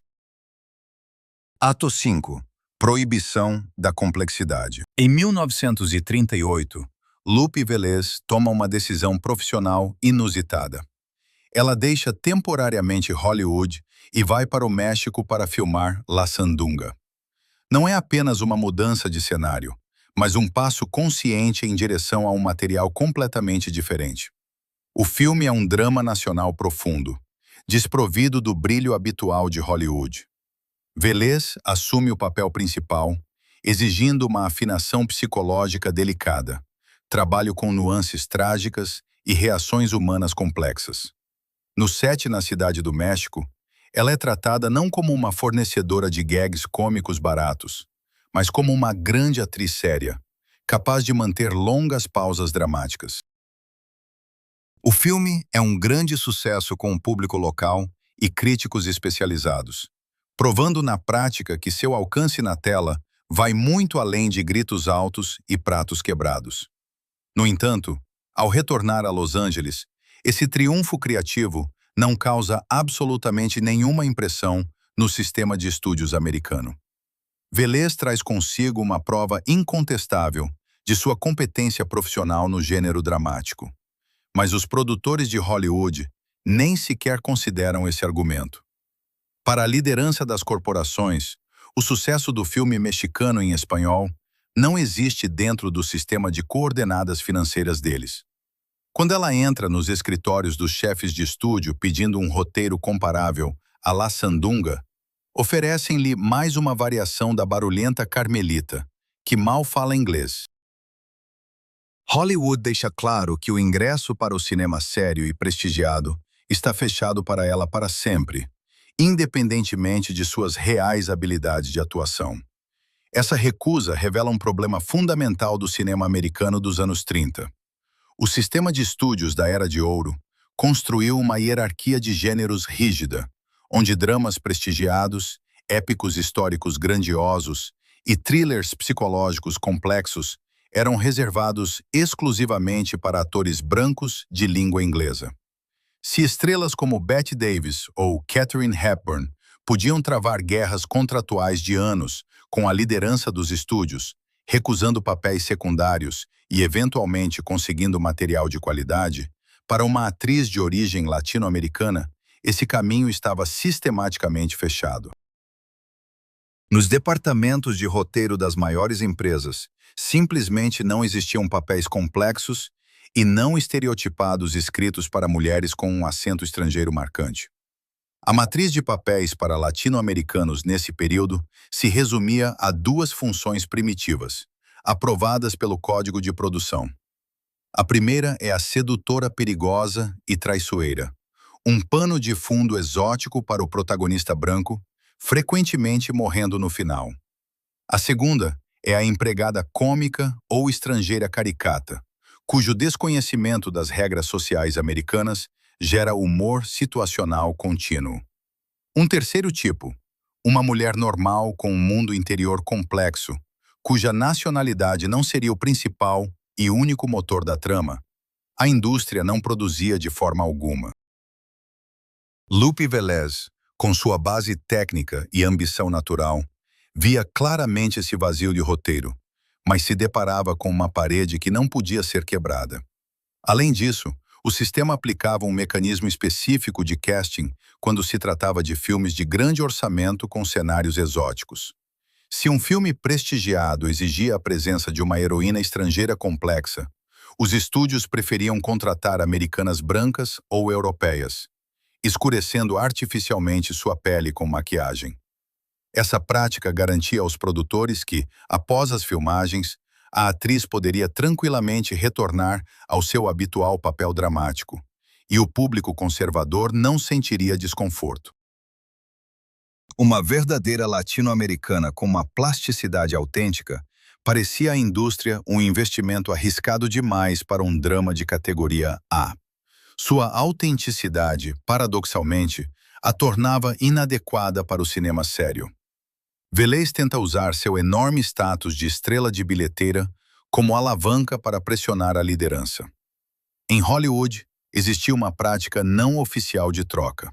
Ato 5. Proibição da complexidade. Em 1938, Lupe Velez toma uma decisão profissional inusitada. Ela deixa temporariamente Hollywood e vai para o México para filmar La Sandunga. Não é apenas uma mudança de cenário, mas um passo consciente em direção a um material completamente diferente. O filme é um drama nacional profundo, desprovido do brilho habitual de Hollywood. Velez assume o papel principal, exigindo uma afinação psicológica delicada, trabalho com nuances trágicas e reações humanas complexas. No set na Cidade do México, ela é tratada não como uma fornecedora de gags cômicos baratos, mas como uma grande atriz séria, capaz de manter longas pausas dramáticas. O filme é um grande sucesso com o público local e críticos especializados, provando na prática que seu alcance na tela vai muito além de gritos altos e pratos quebrados. No entanto, ao retornar a Los Angeles, esse triunfo criativo não causa absolutamente nenhuma impressão no sistema de estúdios americano. Velez traz consigo uma prova incontestável de sua competência profissional no gênero dramático. Mas os produtores de Hollywood nem sequer consideram esse argumento. Para a liderança das corporações, o sucesso do filme mexicano em espanhol não existe dentro do sistema de coordenadas financeiras deles. Quando ela entra nos escritórios dos chefes de estúdio pedindo um roteiro comparável a La Sandunga, oferecem-lhe mais uma variação da barulhenta Carmelita, que mal fala inglês. Hollywood deixa claro que o ingresso para o cinema sério e prestigiado está fechado para ela para sempre, independentemente de suas reais habilidades de atuação. Essa recusa revela um problema fundamental do cinema americano dos anos 30. O sistema de estúdios da Era de Ouro construiu uma hierarquia de gêneros rígida, onde dramas prestigiados, épicos históricos grandiosos e thrillers psicológicos complexos eram reservados exclusivamente para atores brancos de língua inglesa. Se estrelas como Bette Davis ou Katharine Hepburn podiam travar guerras contratuais de anos com a liderança dos estúdios, recusando papéis secundários e eventualmente conseguindo material de qualidade, para uma atriz de origem latino-americana, esse caminho estava sistematicamente fechado. Nos departamentos de roteiro das maiores empresas, simplesmente não existiam papéis complexos e não estereotipados escritos para mulheres com um acento estrangeiro marcante. A matriz de papéis para latino-americanos nesse período se resumia a duas funções primitivas, aprovadas pelo Código de Produção. A primeira é a sedutora perigosa e traiçoeira, um pano de fundo exótico para o protagonista branco, frequentemente morrendo no final. A segunda é a empregada cômica ou estrangeira caricata, cujo desconhecimento das regras sociais americanas gera humor situacional contínuo. Um terceiro tipo, uma mulher normal com um mundo interior complexo, cuja nacionalidade não seria o principal e único motor da trama, a indústria não produzia de forma alguma. Lupe Velez, com sua base técnica e ambição natural, via claramente esse vazio de roteiro, mas se deparava com uma parede que não podia ser quebrada. Além disso, o sistema aplicava um mecanismo específico de casting quando se tratava de filmes de grande orçamento com cenários exóticos. Se um filme prestigiado exigia a presença de uma heroína estrangeira complexa, os estúdios preferiam contratar americanas brancas ou europeias, escurecendo artificialmente sua pele com maquiagem. Essa prática garantia aos produtores que, após as filmagens, a atriz poderia tranquilamente retornar ao seu habitual papel dramático, e o público conservador não sentiria desconforto. Uma verdadeira latino-americana com uma plasticidade autêntica parecia à indústria um investimento arriscado demais para um drama de categoria A. Sua autenticidade, paradoxalmente, a tornava inadequada para o cinema sério. Velez tenta usar seu enorme status de estrela de bilheteira como alavanca para pressionar a liderança. Em Hollywood, existia uma prática não oficial de troca.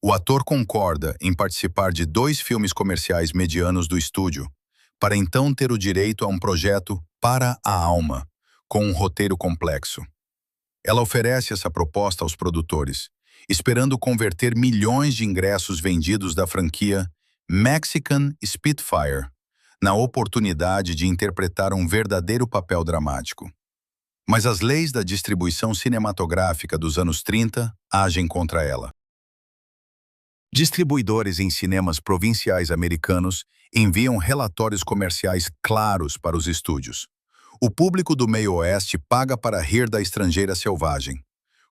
O ator concorda em participar de 2 filmes comerciais medianos do estúdio, para então ter o direito a um projeto para a alma, com um roteiro complexo. Ela oferece essa proposta aos produtores, esperando converter milhões de ingressos vendidos da franquia Mexican Spitfire, na oportunidade de interpretar um verdadeiro papel dramático. Mas as leis da distribuição cinematográfica dos anos 30 agem contra ela. Distribuidores em cinemas provinciais americanos enviam relatórios comerciais claros para os estúdios. O público do meio-oeste paga para rir da estrangeira selvagem.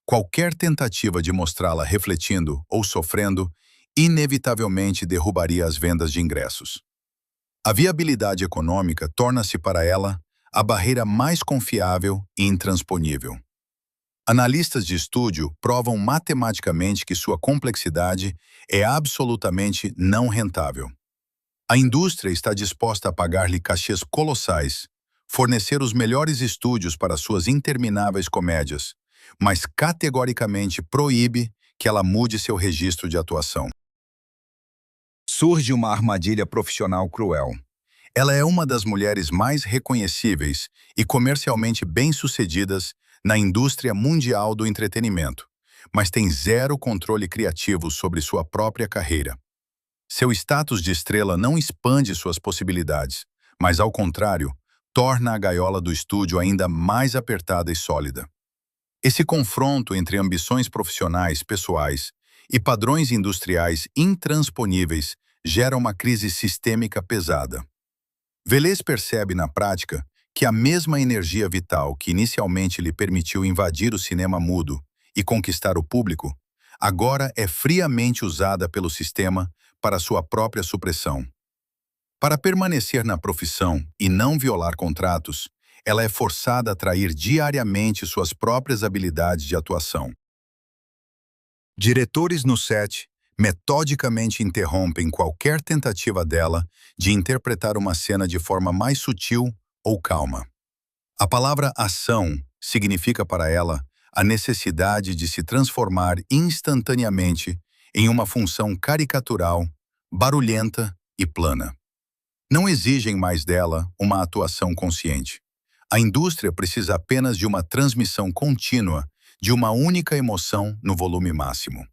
Qualquer tentativa de mostrá-la refletindo ou sofrendo inevitavelmente derrubaria as vendas de ingressos. A viabilidade econômica torna-se para ela a barreira mais confiável e intransponível. Analistas de estúdio provam matematicamente que sua complexidade é absolutamente não rentável. A indústria está disposta a pagar-lhe cachês colossais, fornecer os melhores estúdios para suas intermináveis comédias, mas categoricamente proíbe que ela mude seu registro de atuação. Surge uma armadilha profissional cruel. Ela é uma das mulheres mais reconhecíveis e comercialmente bem-sucedidas na indústria mundial do entretenimento, mas tem zero controle criativo sobre sua própria carreira. Seu status de estrela não expande suas possibilidades, mas, ao contrário, torna a gaiola do estúdio ainda mais apertada e sólida. Esse confronto entre ambições profissionais, pessoais e padrões industriais intransponíveis gera uma crise sistêmica pesada. Velez percebe na prática que a mesma energia vital que inicialmente lhe permitiu invadir o cinema mudo e conquistar o público, agora é friamente usada pelo sistema para sua própria supressão. Para permanecer na profissão e não violar contratos, ela é forçada a trair diariamente suas próprias habilidades de atuação. Diretores no set metodicamente interrompem qualquer tentativa dela de interpretar uma cena de forma mais sutil ou calma. A palavra ação significa para ela a necessidade de se transformar instantaneamente em uma função caricatural, barulhenta e plana. Não exigem mais dela uma atuação consciente. A indústria precisa apenas de uma transmissão contínua de uma única emoção no volume máximo.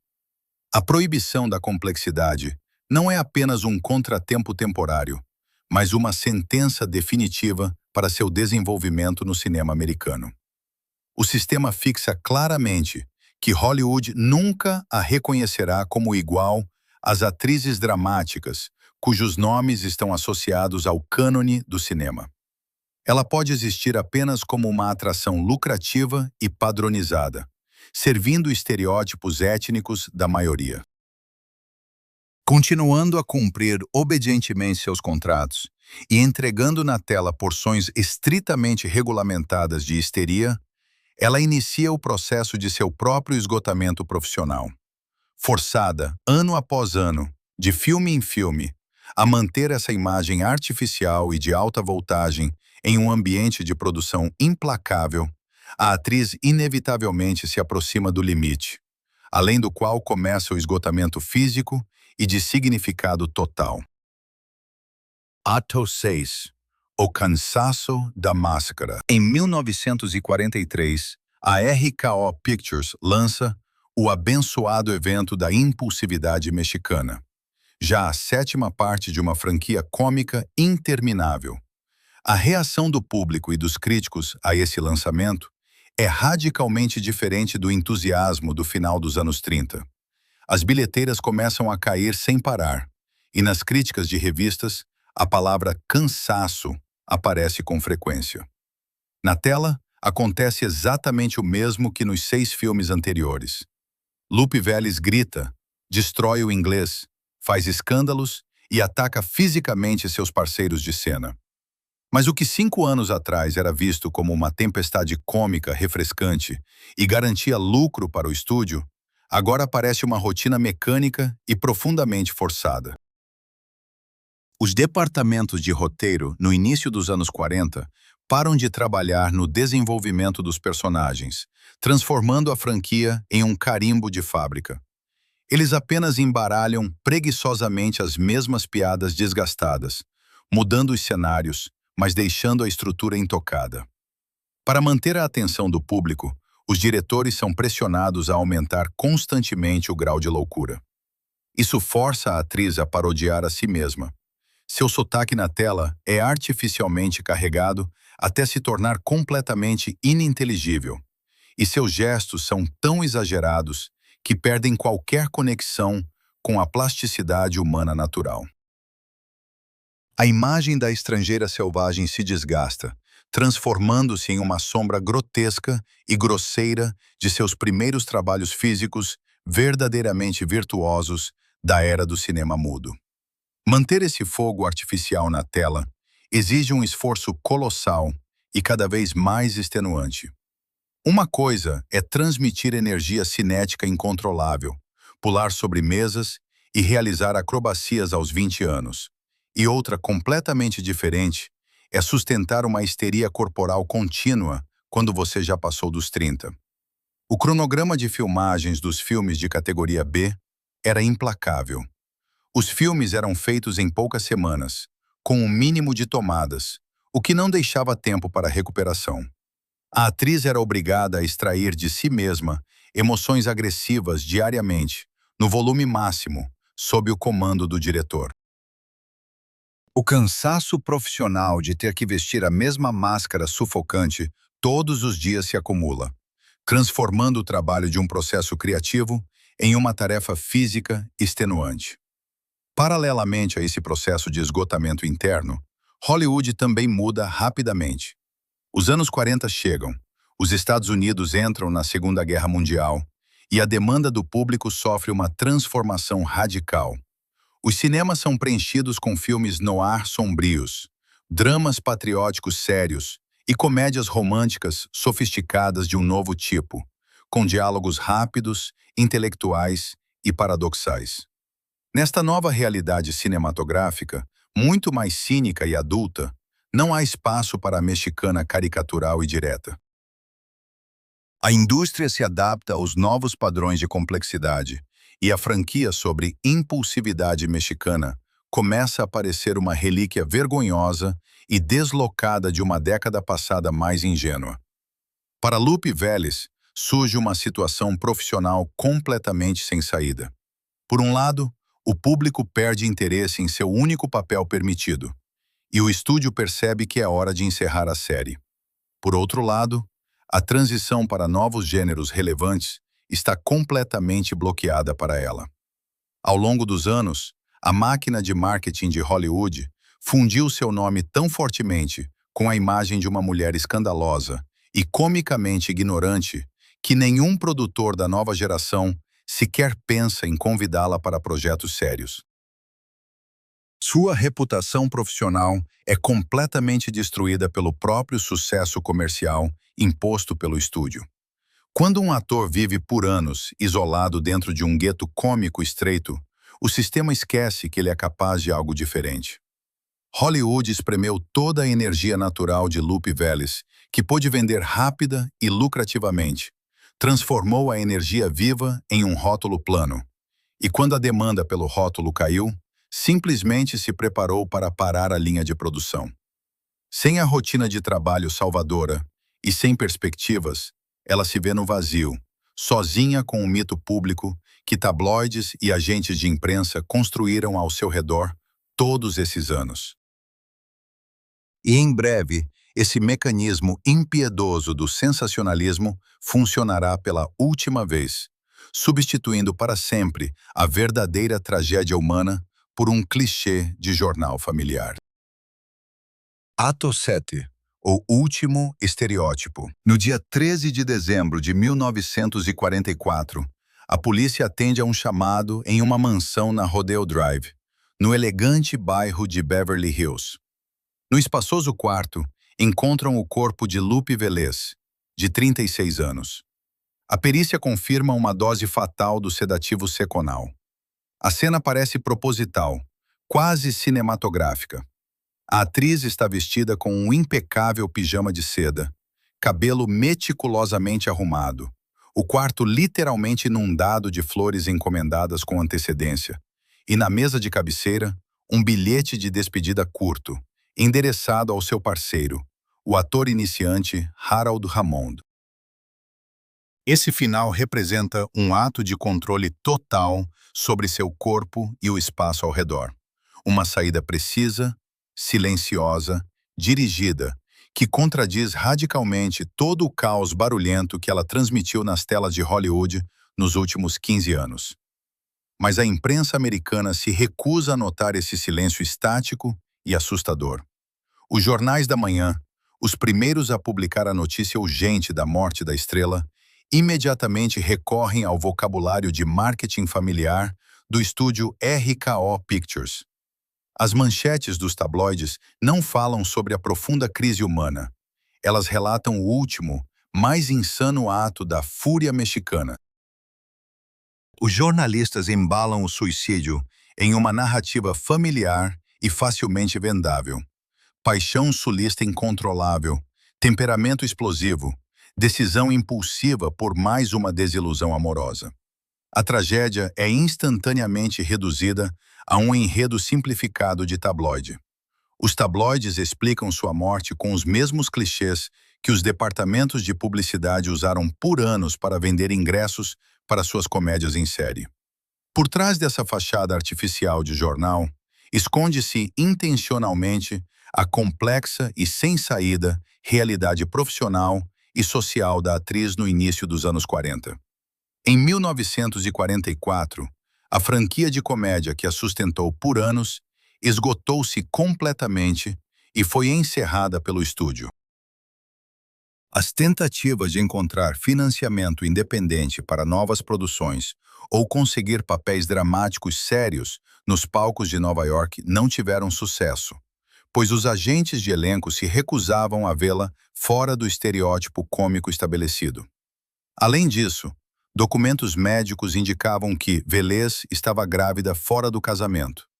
A proibição da complexidade não é apenas um contratempo temporário, mas uma sentença definitiva para seu desenvolvimento no cinema americano. O sistema fixa claramente que Hollywood nunca a reconhecerá como igual às atrizes dramáticas, cujos nomes estão associados ao cânone do cinema. Ela pode existir apenas como uma atração lucrativa e padronizada, servindo estereótipos étnicos da maioria. Continuando a cumprir obedientemente seus contratos e entregando na tela porções estritamente regulamentadas de histeria, ela inicia o processo de seu próprio esgotamento profissional. Forçada, ano após ano, de filme em filme, a manter essa imagem artificial e de alta voltagem em um ambiente de produção implacável, a atriz inevitavelmente se aproxima do limite, além do qual começa o esgotamento físico e de significado total. Ato 6. O cansaço da máscara. Em 1943, a RKO Pictures lança o abençoado evento da impulsividade mexicana, já a sétima parte de uma franquia cômica interminável. A reação do público e dos críticos a esse lançamento é radicalmente diferente do entusiasmo do final dos anos 30. As bilheteiras começam a cair sem parar, e nas críticas de revistas, a palavra cansaço aparece com frequência. Na tela, acontece exatamente o mesmo que nos 6 filmes anteriores. Lupe Vélez grita, destrói o inglês, faz escândalos e ataca fisicamente seus parceiros de cena. Mas o que 5 anos atrás era visto como uma tempestade cômica refrescante e garantia lucro para o estúdio, agora parece uma rotina mecânica e profundamente forçada. Os departamentos de roteiro, no início dos anos 40, param de trabalhar no desenvolvimento dos personagens, transformando a franquia em um carimbo de fábrica. Eles apenas embaralham preguiçosamente as mesmas piadas desgastadas, mudando os cenários, mas deixando a estrutura intocada. Para manter a atenção do público, os diretores são pressionados a aumentar constantemente o grau de loucura. Isso força a atriz a parodiar a si mesma. Seu sotaque na tela é artificialmente carregado até se tornar completamente ininteligível, e seus gestos são tão exagerados que perdem qualquer conexão com a plasticidade humana natural. A imagem da estrangeira selvagem se desgasta, transformando-se em uma sombra grotesca e grosseira de seus primeiros trabalhos físicos verdadeiramente virtuosos da era do cinema mudo. Manter esse fogo artificial na tela exige um esforço colossal e cada vez mais extenuante. Uma coisa é transmitir energia cinética incontrolável, pular sobre mesas e realizar acrobacias aos 20 anos. E outra completamente diferente é sustentar uma histeria corporal contínua quando você já passou dos 30. O cronograma de filmagens dos filmes de categoria B era implacável. Os filmes eram feitos em poucas semanas, com o mínimo de tomadas, o que não deixava tempo para recuperação. A atriz era obrigada a extrair de si mesma emoções agressivas diariamente, no volume máximo, sob o comando do diretor. O cansaço profissional de ter que vestir a mesma máscara sufocante todos os dias se acumula, transformando o trabalho de um processo criativo em uma tarefa física extenuante. Paralelamente a esse processo de esgotamento interno, Hollywood também muda rapidamente. Os anos 40 chegam, os Estados Unidos entram na Segunda Guerra Mundial e a demanda do público sofre uma transformação radical. Os cinemas são preenchidos com filmes noir sombrios, dramas patrióticos sérios e comédias românticas sofisticadas de um novo tipo, com diálogos rápidos, intelectuais e paradoxais. Nesta nova realidade cinematográfica, muito mais cínica e adulta, não há espaço para a mexicana caricatural e direta. A indústria se adapta aos novos padrões de complexidade e a franquia sobre impulsividade mexicana começa a parecer uma relíquia vergonhosa e deslocada de uma década passada mais ingênua. Para Lupe Vélez, surge uma situação profissional completamente sem saída. Por um lado, o público perde interesse em seu único papel permitido, e o estúdio percebe que é hora de encerrar a série. Por outro lado, a transição para novos gêneros relevantes está completamente bloqueada para ela. Ao longo dos anos, a máquina de marketing de Hollywood fundiu seu nome tão fortemente com a imagem de uma mulher escandalosa e comicamente ignorante que nenhum produtor da nova geração sequer pensa em convidá-la para projetos sérios. Sua reputação profissional é completamente destruída pelo próprio sucesso comercial imposto pelo estúdio. Quando um ator vive por anos isolado dentro de um gueto cômico estreito, o sistema esquece que ele é capaz de algo diferente. Hollywood espremeu toda a energia natural de Lupe Vélez, que pôde vender rápida e lucrativamente, transformou a energia viva em um rótulo plano. E quando a demanda pelo rótulo caiu, simplesmente se preparou para parar a linha de produção. Sem a rotina de trabalho salvadora e sem perspectivas, ela se vê no vazio, sozinha com o mito público que tabloides e agentes de imprensa construíram ao seu redor todos esses anos. E em breve, esse mecanismo impiedoso do sensacionalismo funcionará pela última vez, substituindo para sempre a verdadeira tragédia humana por um clichê de jornal familiar. Ato 7. O último estereótipo. No dia 13 de dezembro de 1944, a polícia atende a um chamado em uma mansão na Rodeo Drive, no elegante bairro de Beverly Hills. No espaçoso quarto, encontram o corpo de Lupe Vélez, de 36 anos. A perícia confirma uma dose fatal do sedativo Seconal. A cena parece proposital, quase cinematográfica. A atriz está vestida com um impecável pijama de seda, cabelo meticulosamente arrumado, o quarto literalmente inundado de flores encomendadas com antecedência, e na mesa de cabeceira, um bilhete de despedida curto, endereçado ao seu parceiro, o ator iniciante Harold Raymond. Esse final representa um ato de controle total sobre seu corpo e o espaço ao redor. Uma saída precisa, silenciosa, dirigida, que contradiz radicalmente todo o caos barulhento que ela transmitiu nas telas de Hollywood nos últimos 15 anos. Mas a imprensa americana se recusa a notar esse silêncio estático e assustador. Os jornais da manhã, os primeiros a publicar a notícia urgente da morte da estrela, imediatamente recorrem ao vocabulário de marketing familiar do estúdio RKO Pictures. As manchetes dos tabloides não falam sobre a profunda crise humana. Elas relatam o último, mais insano ato da fúria mexicana. Os jornalistas embalam o suicídio em uma narrativa familiar e facilmente vendável. Paixão sulista incontrolável, temperamento explosivo, decisão impulsiva por mais uma desilusão amorosa. A tragédia é instantaneamente reduzida a um enredo simplificado de tabloide. Os tabloides explicam sua morte com os mesmos clichês que os departamentos de publicidade usaram por anos para vender ingressos para suas comédias em série. Por trás dessa fachada artificial de jornal, esconde-se intencionalmente a complexa e sem saída realidade profissional e social da atriz no início dos anos 40. Em 1944, a franquia de comédia que a sustentou por anos esgotou-se completamente e foi encerrada pelo estúdio. As tentativas de encontrar financiamento independente para novas produções ou conseguir papéis dramáticos sérios nos palcos de Nova York não tiveram sucesso, pois os agentes de elenco se recusavam a vê-la fora do estereótipo cômico estabelecido. Além disso, documentos médicos indicavam que Velez estava grávida fora do casamento.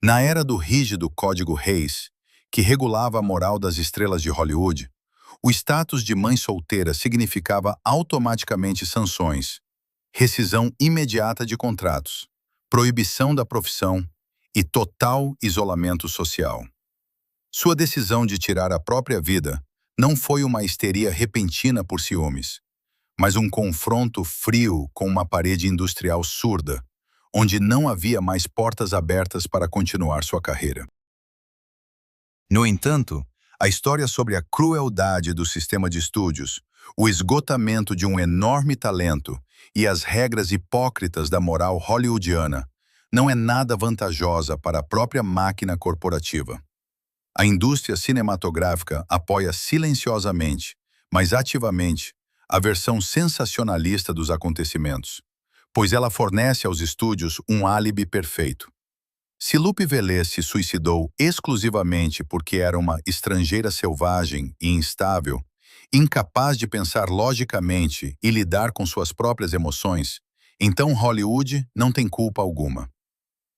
Na era do rígido Código Hays, que regulava a moral das estrelas de Hollywood, o status de mãe solteira significava automaticamente sanções, rescisão imediata de contratos, proibição da profissão e total isolamento social. Sua decisão de tirar a própria vida não foi uma histeria repentina por ciúmes, mas um confronto frio com uma parede industrial surda, onde não havia mais portas abertas para continuar sua carreira. No entanto, a história sobre a crueldade do sistema de estúdios, o esgotamento de um enorme talento e as regras hipócritas da moral hollywoodiana não é nada vantajosa para a própria máquina corporativa. A indústria cinematográfica apoia silenciosamente, mas ativamente, a versão sensacionalista dos acontecimentos, pois ela fornece aos estúdios um álibi perfeito. Se Lupe Velez se suicidou exclusivamente porque era uma estrangeira selvagem e instável, incapaz de pensar logicamente e lidar com suas próprias emoções, então Hollywood não tem culpa alguma.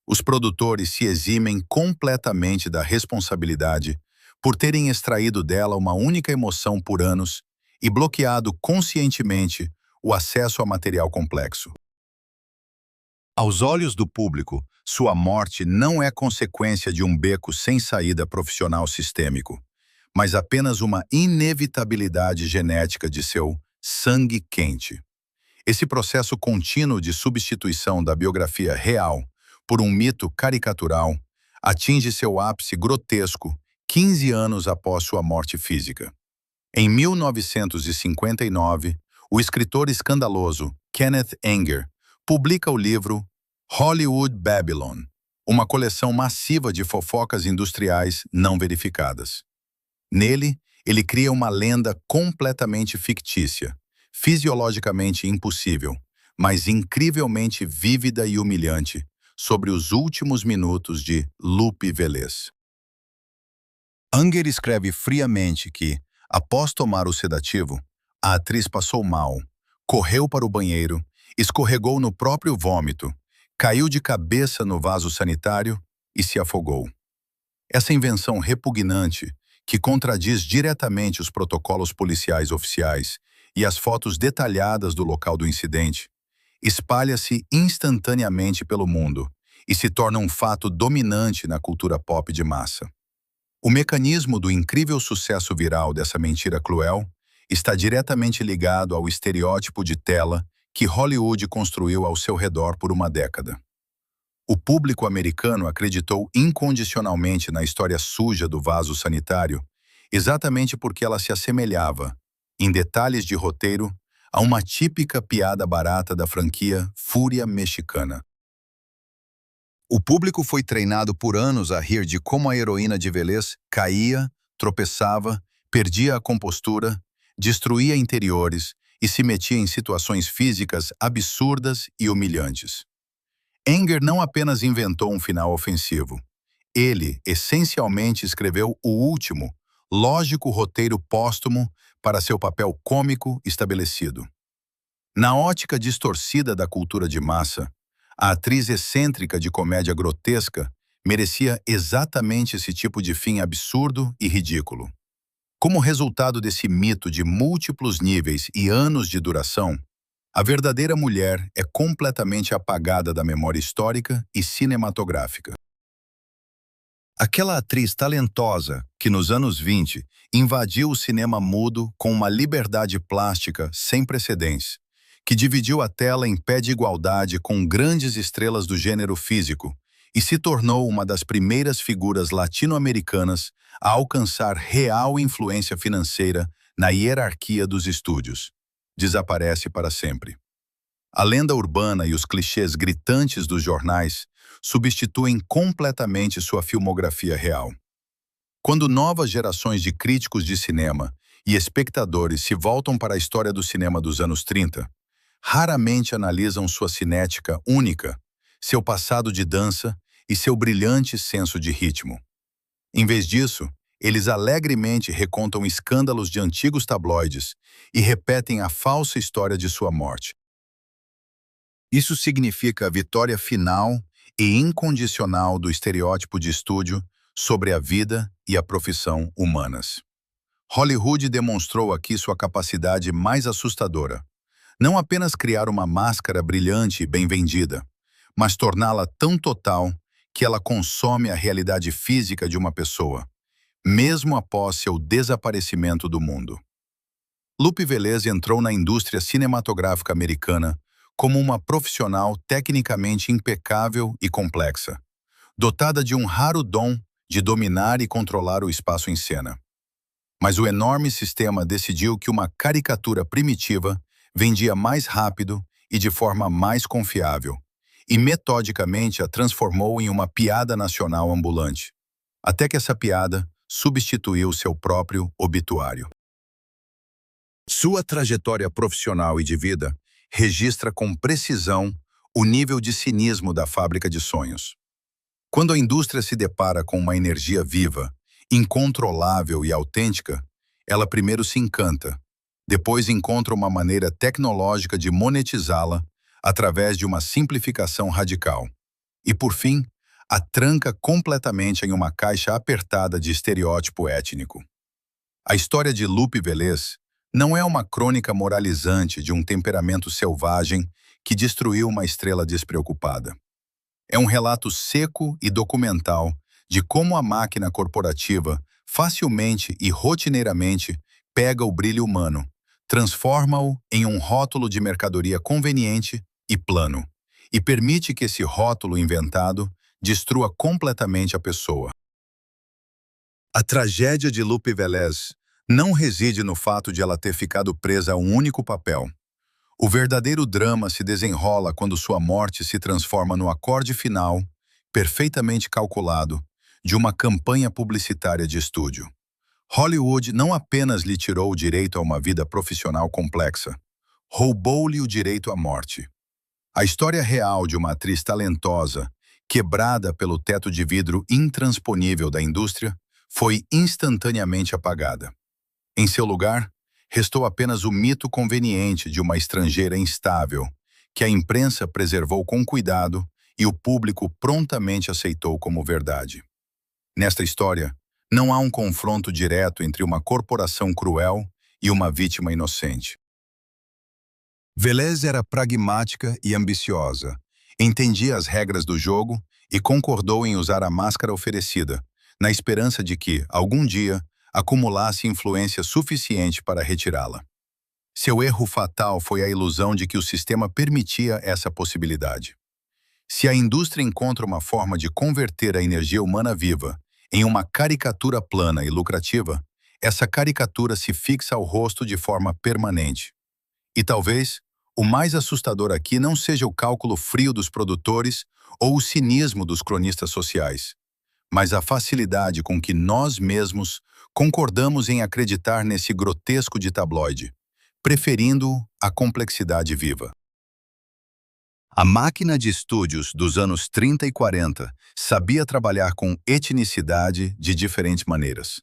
Os produtores se eximem completamente da responsabilidade por terem extraído dela uma única emoção por anos e bloqueado conscientemente o acesso a material complexo. Aos olhos do público, sua morte não é consequência de um beco sem saída profissional sistêmico, mas apenas uma inevitabilidade genética de seu sangue quente. Esse processo contínuo de substituição da biografia real por um mito caricatural atinge seu ápice grotesco 15 anos após sua morte física. Em 1959, o escritor escandaloso Kenneth Anger publica o livro Hollywood Babylon, uma coleção massiva de fofocas industriais não verificadas. Nele, ele cria uma lenda completamente fictícia, fisiologicamente impossível, mas incrivelmente vívida e humilhante, sobre os últimos minutos de Lupe Velez. Anger escreve friamente que, após tomar o sedativo, a atriz passou mal, correu para o banheiro, escorregou no próprio vômito, caiu de cabeça no vaso sanitário e se afogou. Essa invenção repugnante, que contradiz diretamente os protocolos policiais oficiais e as fotos detalhadas do local do incidente, espalha-se instantaneamente pelo mundo e se torna um fato dominante na cultura pop de massa. O mecanismo do incrível sucesso viral dessa mentira cruel está diretamente ligado ao estereótipo de tela que Hollywood construiu ao seu redor por uma década. O público americano acreditou incondicionalmente na história suja do vaso sanitário, exatamente porque ela se assemelhava, em detalhes de roteiro, a uma típica piada barata da franquia Fúria Mexicana. O público foi treinado por anos a rir de como a heroína de Velez caía, tropeçava, perdia a compostura, destruía interiores e se metia em situações físicas absurdas e humilhantes. Anger não apenas inventou um final ofensivo. Ele, essencialmente, escreveu o último, lógico roteiro póstumo para seu papel cômico estabelecido. Na ótica distorcida da cultura de massa, a atriz excêntrica de comédia grotesca merecia exatamente esse tipo de fim absurdo e ridículo. Como resultado desse mito de múltiplos níveis e anos de duração, a verdadeira mulher é completamente apagada da memória histórica e cinematográfica. Aquela atriz talentosa que, nos anos 20, invadiu o cinema mudo com uma liberdade plástica sem precedentes, que dividiu a tela em pé de igualdade com grandes estrelas do gênero físico e se tornou uma das primeiras figuras latino-americanas a alcançar real influência financeira na hierarquia dos estúdios. Desaparece para sempre. A lenda urbana e os clichês gritantes dos jornais substituem completamente sua filmografia real. Quando novas gerações de críticos de cinema e espectadores se voltam para a história do cinema dos anos 30, raramente analisam sua cinética única, seu passado de dança e seu brilhante senso de ritmo. Em vez disso, eles alegremente recontam escândalos de antigos tabloides e repetem a falsa história de sua morte. Isso significa a vitória final e incondicional do estereótipo de estúdio sobre a vida e a profissão humanas. Hollywood demonstrou aqui sua capacidade mais assustadora. Não apenas criar uma máscara brilhante e bem vendida, mas torná-la tão total que ela consome a realidade física de uma pessoa, mesmo após seu desaparecimento do mundo. Lupe Velez entrou na indústria cinematográfica americana como uma profissional tecnicamente impecável e complexa, dotada de um raro dom de dominar e controlar o espaço em cena. Mas o enorme sistema decidiu que uma caricatura primitiva vendia mais rápido e de forma mais confiável, e metodicamente a transformou em uma piada nacional ambulante, até que essa piada substituiu seu próprio obituário. Sua trajetória profissional e de vida registra com precisão o nível de cinismo da fábrica de sonhos. Quando a indústria se depara com uma energia viva, incontrolável e autêntica, ela primeiro se encanta, depois encontra uma maneira tecnológica de monetizá-la através de uma simplificação radical. E, por fim, a tranca completamente em uma caixa apertada de estereótipo étnico. A história de Lupe Velez não é uma crônica moralizante de um temperamento selvagem que destruiu uma estrela despreocupada. É um relato seco e documental de como a máquina corporativa facilmente e rotineiramente pega o brilho humano, transforma-o em um rótulo de mercadoria conveniente e plano, e permite que esse rótulo inventado destrua completamente a pessoa. A tragédia de Lupe Velez não reside no fato de ela ter ficado presa a um único papel. O verdadeiro drama se desenrola quando sua morte se transforma no acorde final, perfeitamente calculado, de uma campanha publicitária de estúdio. Hollywood não apenas lhe tirou o direito a uma vida profissional complexa, roubou-lhe o direito à morte. A história real de uma atriz talentosa, quebrada pelo teto de vidro intransponível da indústria, foi instantaneamente apagada. Em seu lugar, restou apenas o mito conveniente de uma estrangeira instável, que a imprensa preservou com cuidado e o público prontamente aceitou como verdade. Nesta história, não há um confronto direto entre uma corporação cruel e uma vítima inocente. Velez era pragmática e ambiciosa, entendia as regras do jogo e concordou em usar a máscara oferecida, na esperança de que, algum dia, acumulasse influência suficiente para retirá-la. Seu erro fatal foi a ilusão de que o sistema permitia essa possibilidade. Se a indústria encontra uma forma de converter a energia humana viva em uma caricatura plana e lucrativa, essa caricatura se fixa ao rosto de forma permanente. E talvez, o mais assustador aqui não seja o cálculo frio dos produtores ou o cinismo dos cronistas sociais, mas a facilidade com que nós mesmos concordamos em acreditar nesse grotesco de tabloide, preferindo a complexidade viva. A máquina de estúdios dos anos 30 e 40 sabia trabalhar com etnicidade de diferentes maneiras.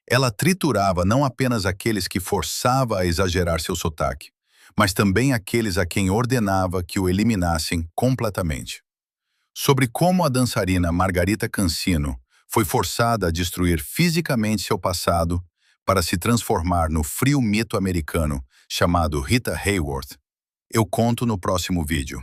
Ela triturava não apenas aqueles que forçava a exagerar seu sotaque, mas também aqueles a quem ordenava que o eliminassem completamente. Sobre como a dançarina Margarita Cansino foi forçada a destruir fisicamente seu passado para se transformar no frio mito americano chamado Rita Hayworth, eu conto no próximo vídeo.